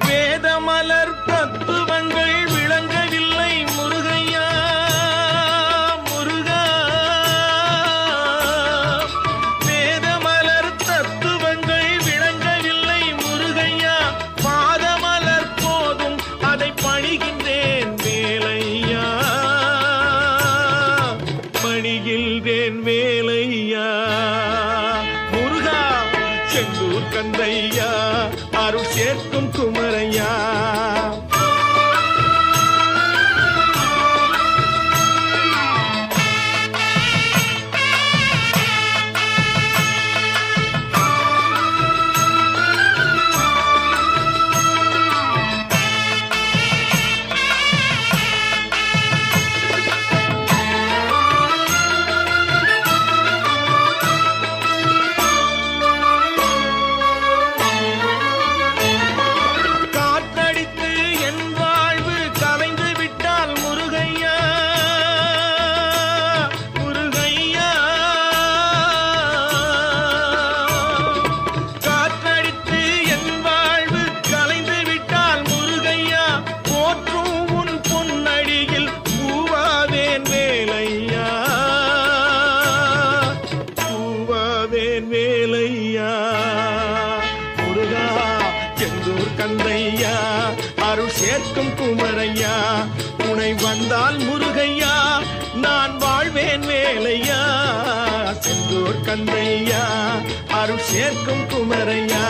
வேதமலர் தத்துவங்கள் விளங்கவில்லை முருகையா முருகா. வேதமலர் தத்துவங்கள் விளங்கவில்லை முருகையா. பாதமலர் போதும் அதை பணிகின்றேன் வேலையா பணிகின்றேன் வேலையா. முருகா செந்தூர் கந்தையா அருள் சேர்க்கும் குமரையா. வேலையா முருகா செந்தூர் கந்தையா அருள் சேர்க்கும் குமரையா. துணை வந்தால் முருகையா நான் வாழ்வேன் வேலையா. செந்தூர் கந்தையா அருள் சேர்க்கும் குமரையா.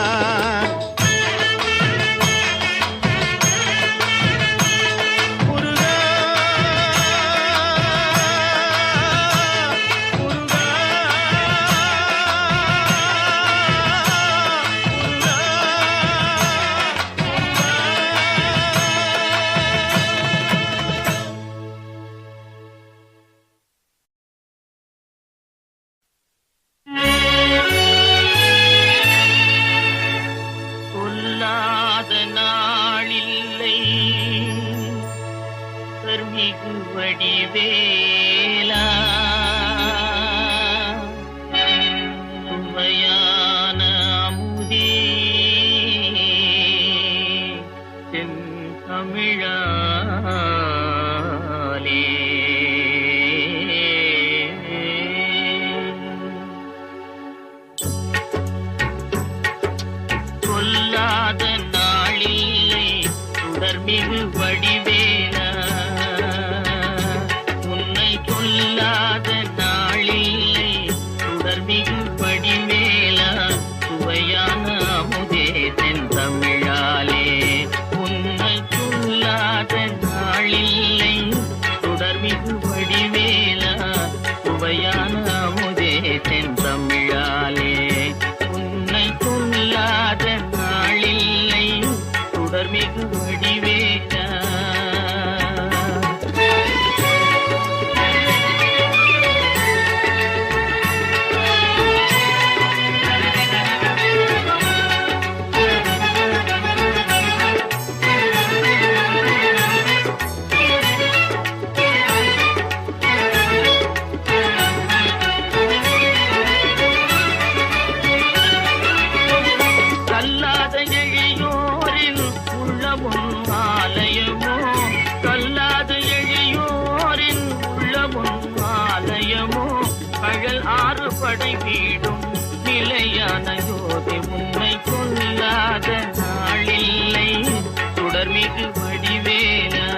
வடிவேலா உமையான அமுதே தென் தமிழாலே கொல்லாத நாளில்லை சுடர்மிகு வடிவேலா. கொல்லாத நாளில்லை சுடர்மிகு வடிவேலா. சுவையான அமுதே தென் தமிழாலே உன்னை கொல்லாத நாளில்லை சுடர்மிகு வடிவேலா. சுவையான அமுதே தென் தமிழாலே உன்னை கொல்லாத நாளில்லை சுடர்மிகு வடிவேலா. படை வீடும் நிலையான யோதி உன்னை கொல்லாத நாளில்லை சுடர்மிகு வடிவேலா.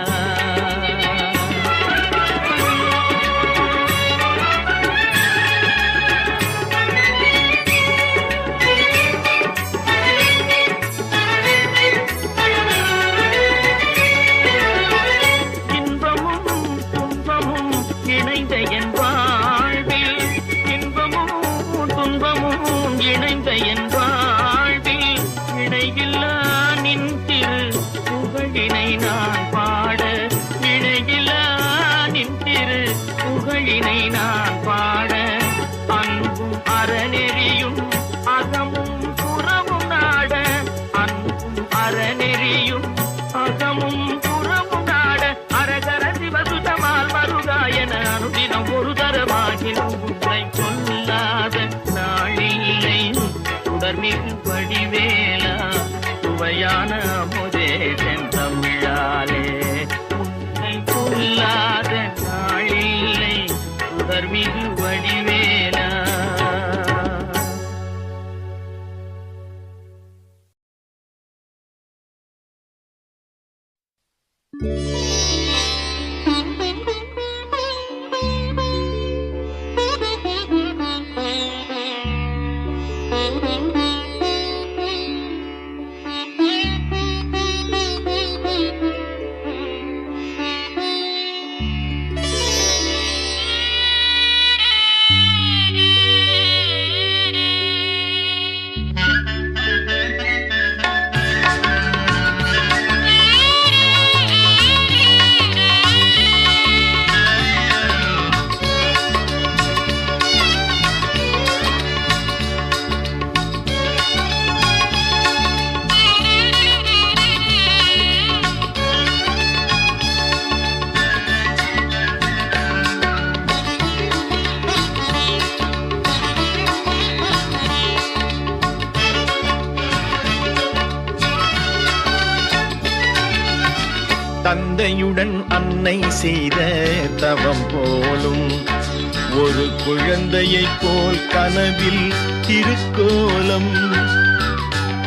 இன்பமும் துன்பமும் இணைந்த என் வாழ்வில் துன்பமும் இணைந்த என் வாழ்வில் இடையில்லா நின் திரு புகழினை அருள்மிகு வடிவேலா சுவையான அமுதே செந்தமிழாலே உன்னை கொல்லாத நாளில்லை சுடர்மிகு வடிவேலா. தந்தையுடன் அன்னை செய்த தவம் போலும் ஒரு குழந்தையைப் போல் கனவில் திருக்கோலம்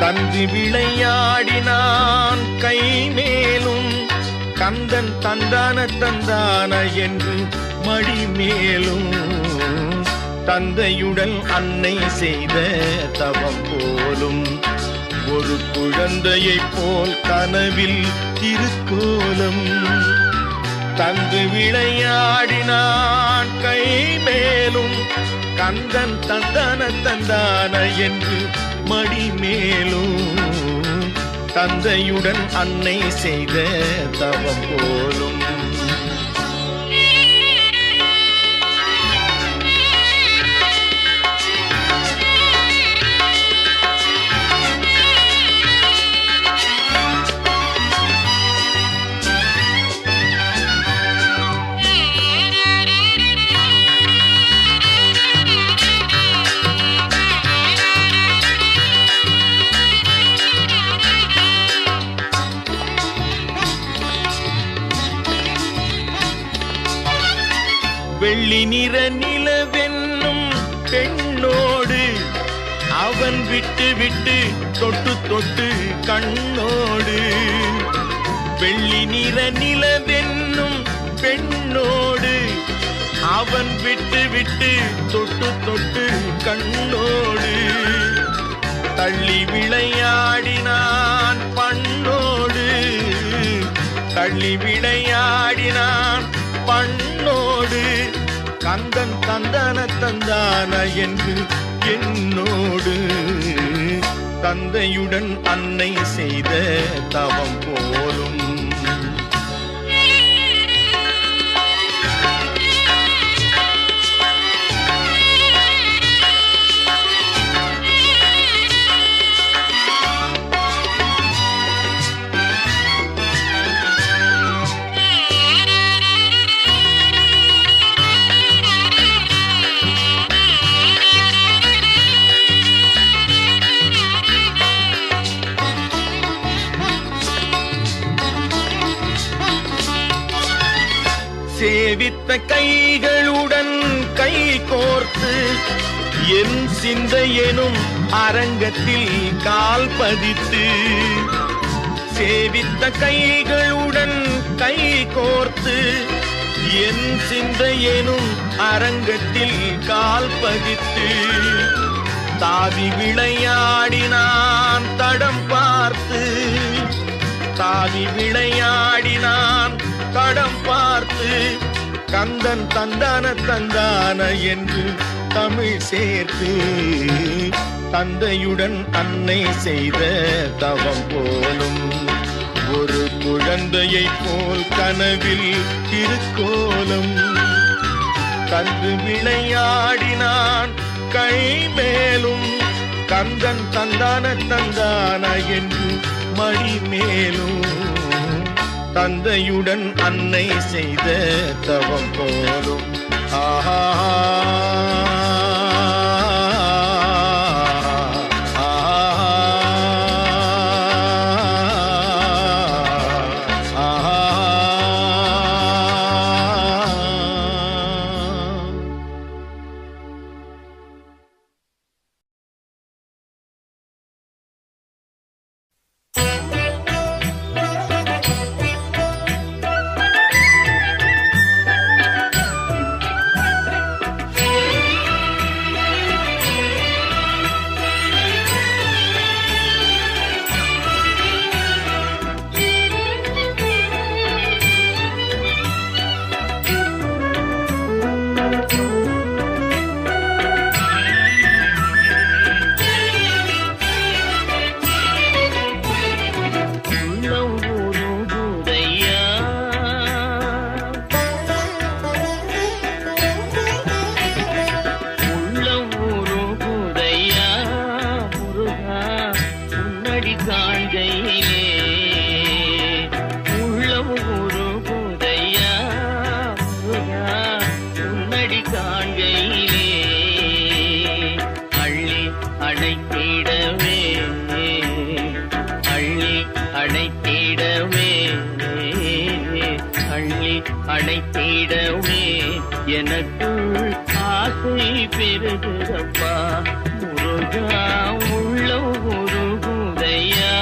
தந்து விளையாடினான் கை மேலும் கந்தன் தந்தான தந்தான என்று மடி மேலும். தந்தையுடன் அன்னை செய்த தவம் போலும் ஒரு குழந்தையைப் போல் கனவில் திருக்கோலம் தந்து விளையாடினான் கை மேலும் கந்தன் தந்தான தந்தான என்று மடி மேலும். தந்தையுடன் அன்னை செய்த தவம் போலும். வெள்ளி நிற நிலவென்னும் பெண்ணோடு அவன் விட்டு விட்டு தொட்டு தொட்டு கண்ணோடு. வெள்ளி நிற நிலவென்னும் பெண்ணோடு அவன் விட்டு விட்டு தொட்டு தொட்டு கண்ணோடு. தள்ளி விளையாடினான் பண்ணோடு தள்ளி விளையாடினான் பண்ணோடு கந்தன் தந்தான தந்தான என்று என்னோடு. தந்தையுடன் அன்னை செய்த தவம் போலும். சேவித்த கைகளுடன் கை கோர்த்து என் சிந்தையெனும் அரங்கத்தில் கால் பதித்து. சேவித்த கைகளுடன் கை கோர்த்து என் சிந்தையெனும் அரங்கத்தில் கால் பதித்து. தாவி விளையாடினான் தடம் பார்த்து தாவி விளையாடினான் தடம் பார்த்து கந்தன் தந்தான தந்தான என்று தமிழ் சேர்த்து. தந்தையுடன் அன்னை செய்த தவம் போலும் ஒரு குழந்தையைப் போல் கனவில் திருக்கோலம் தந்து விளையாடினான் கை மேலும் கந்தன் தந்தான தந்தான என்று மடி மேலும். தந்தையுடன் அன்னை செய்த தவம் போலும். ஆஹா அணைத்திடவே அள்ளி அணைத்திடவே எனக்குள் ஆசை பெருகுதப்பா முருகா உள்ள உருகுதையா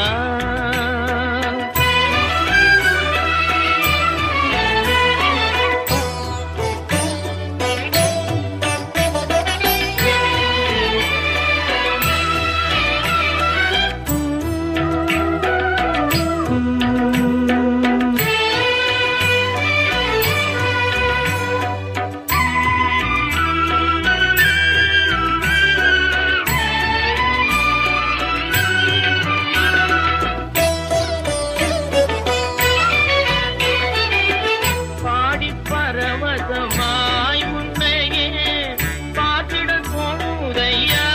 பரவசமாய் உன்னையே பார்த்திட தோணுதையா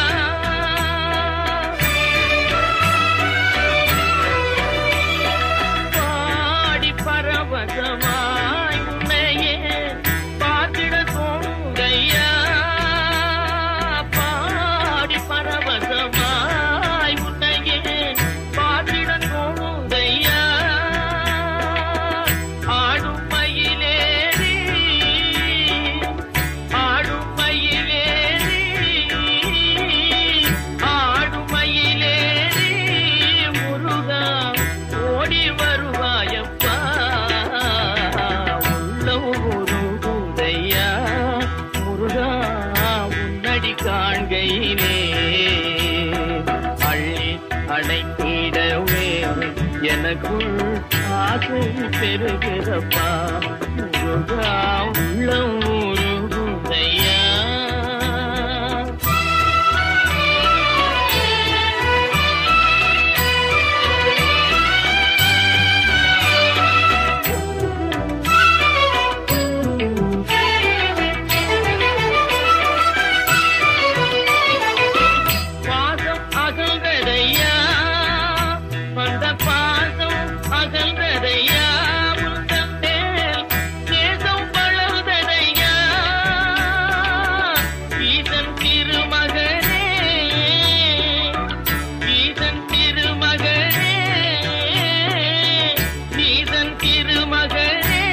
பாடி பரவசமாய் உன்னையே பார்த்திட தோணுதையா பாடி பரவசமாய் உன்னையே பார்த்திட தோணுதையா ஆடும் மயிலே காண்கையிலே அள்ளி அணைத்திடவே எனக்குள் ஆசை பெருகிறப்பா முருகா உள்ளம் உருகுதையா அகல்கதையா வந்த பாசம் அகல்கதையா உந்தன் மேல் நேசம் வளர்ந்ததையா ஈசன் திருமகனே ஈசன் திருமகனே ஈசன் திருமகனே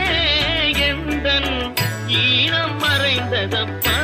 எந்தன் ஈனம் மறைந்ததப்பா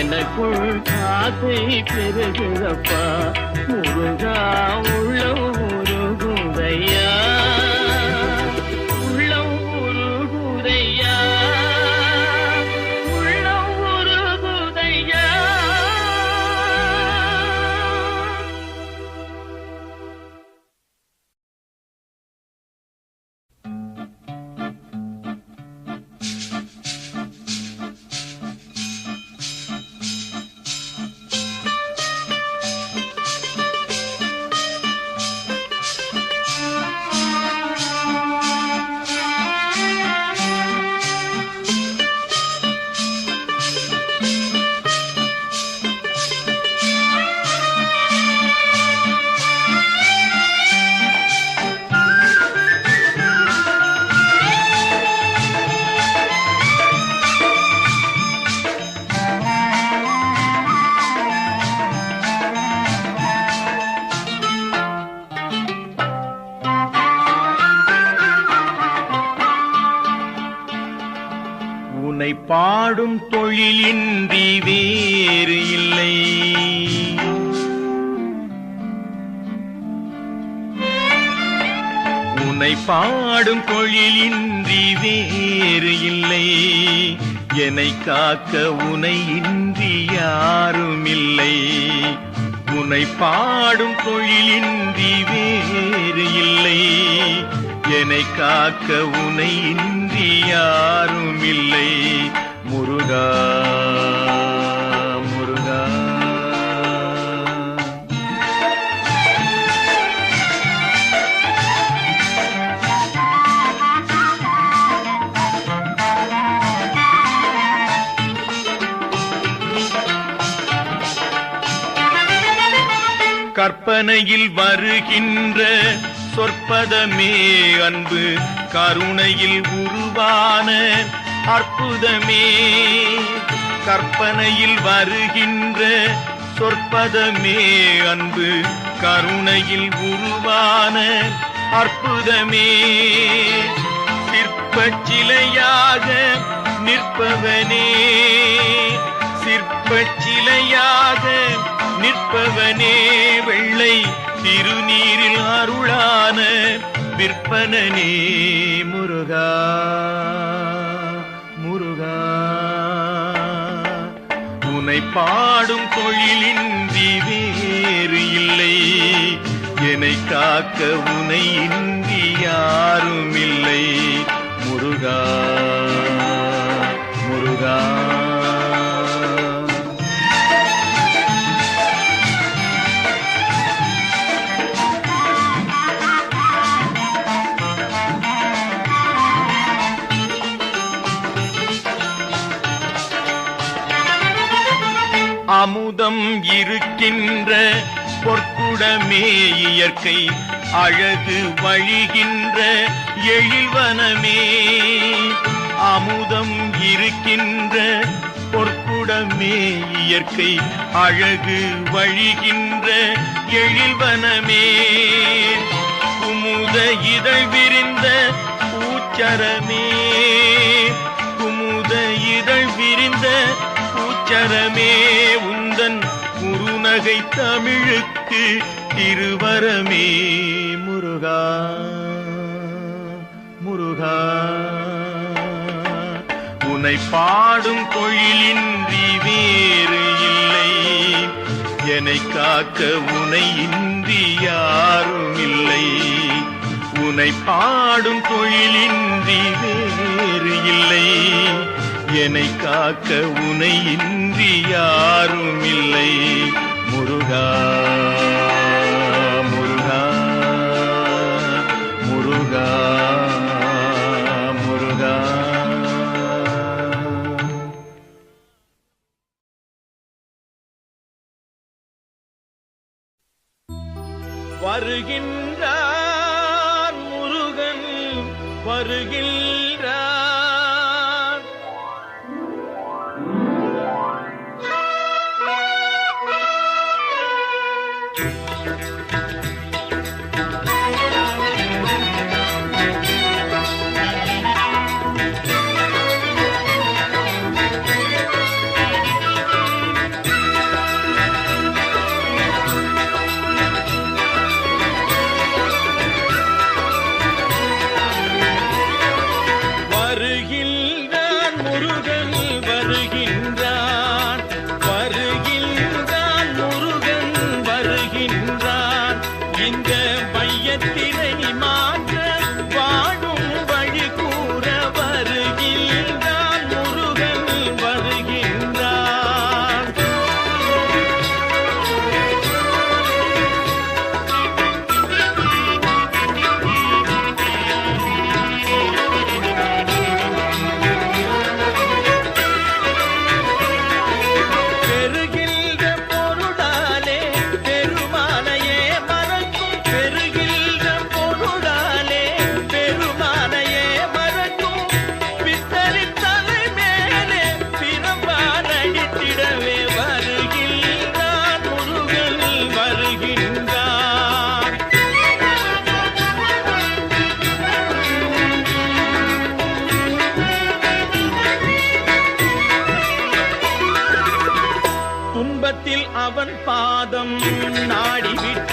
எனக்குள் ஆசை பெருகிறப்பா முருகா உள்ளம் உன்னை பாடும் தொழிலின்றி வேறு இல்லை. உன்னை பாடும் தொழிலின்றி வேறு இல்லை. என்னை காக்க உனை இன்றி யாரும் இல்லை. உன்னை பாடும் தொழிலின்றி வேறு இல்லை. என்னை காக்க உனை இன்றி யாரும் இல்லை. முருகா முருகா. கற்பனையில் வருகின்ற சொற்பதமே அன்பு, கருணையில் உருவான அற்புதமே. கற்பனையில் வருகின்ற சொற்பதமே அன்பு, கருணையில் உருவான அற்புதமே. சிற்பச் சிலையாக நிற்பவனே, சிற்பச் சிலையாக நிற்பவனே. வெள்ளை திருநீரில் அருளான விற்பனனே. முருகா முருகா. உன்னை பாடும் தொழிலின்றி வேறு இல்லை. என்னை காக்க உனை இன்றி யாரும் இல்லை. முருகா முருகா. அமுதம் இருக்கின்ற பொற்குடமே இயற்கை, அழகு வழிகின்ற எழில்வனமே. அமுதம் இருக்கின்ற பொற்குடமே இயற்கை, அழகு வழிகின்ற எழில்வனமே. குமுத இதழ் விரிந்த பூச்சரமே, குமுத இதழ் விரிந்த பூச்சரமே. உந்தன் குறுநகை தமிழுக்கு திருவரமே. முருகா முருகா. உன்னை பாடும் தொழிலின்றி வேறு இல்லை. என்னை காக்க உனை இன்றி யாரும் இல்லை. உன்னை பாடும் தொழிலின்றி வேறு இல்லை. என்னை காக்க உனை இன்றி யாரும் இல்லை. முருகா முருகா முருகா முருகா. வருகின்றார் முருகன் வருகின்றார். அவன் பாதம் நாடிவிட்ட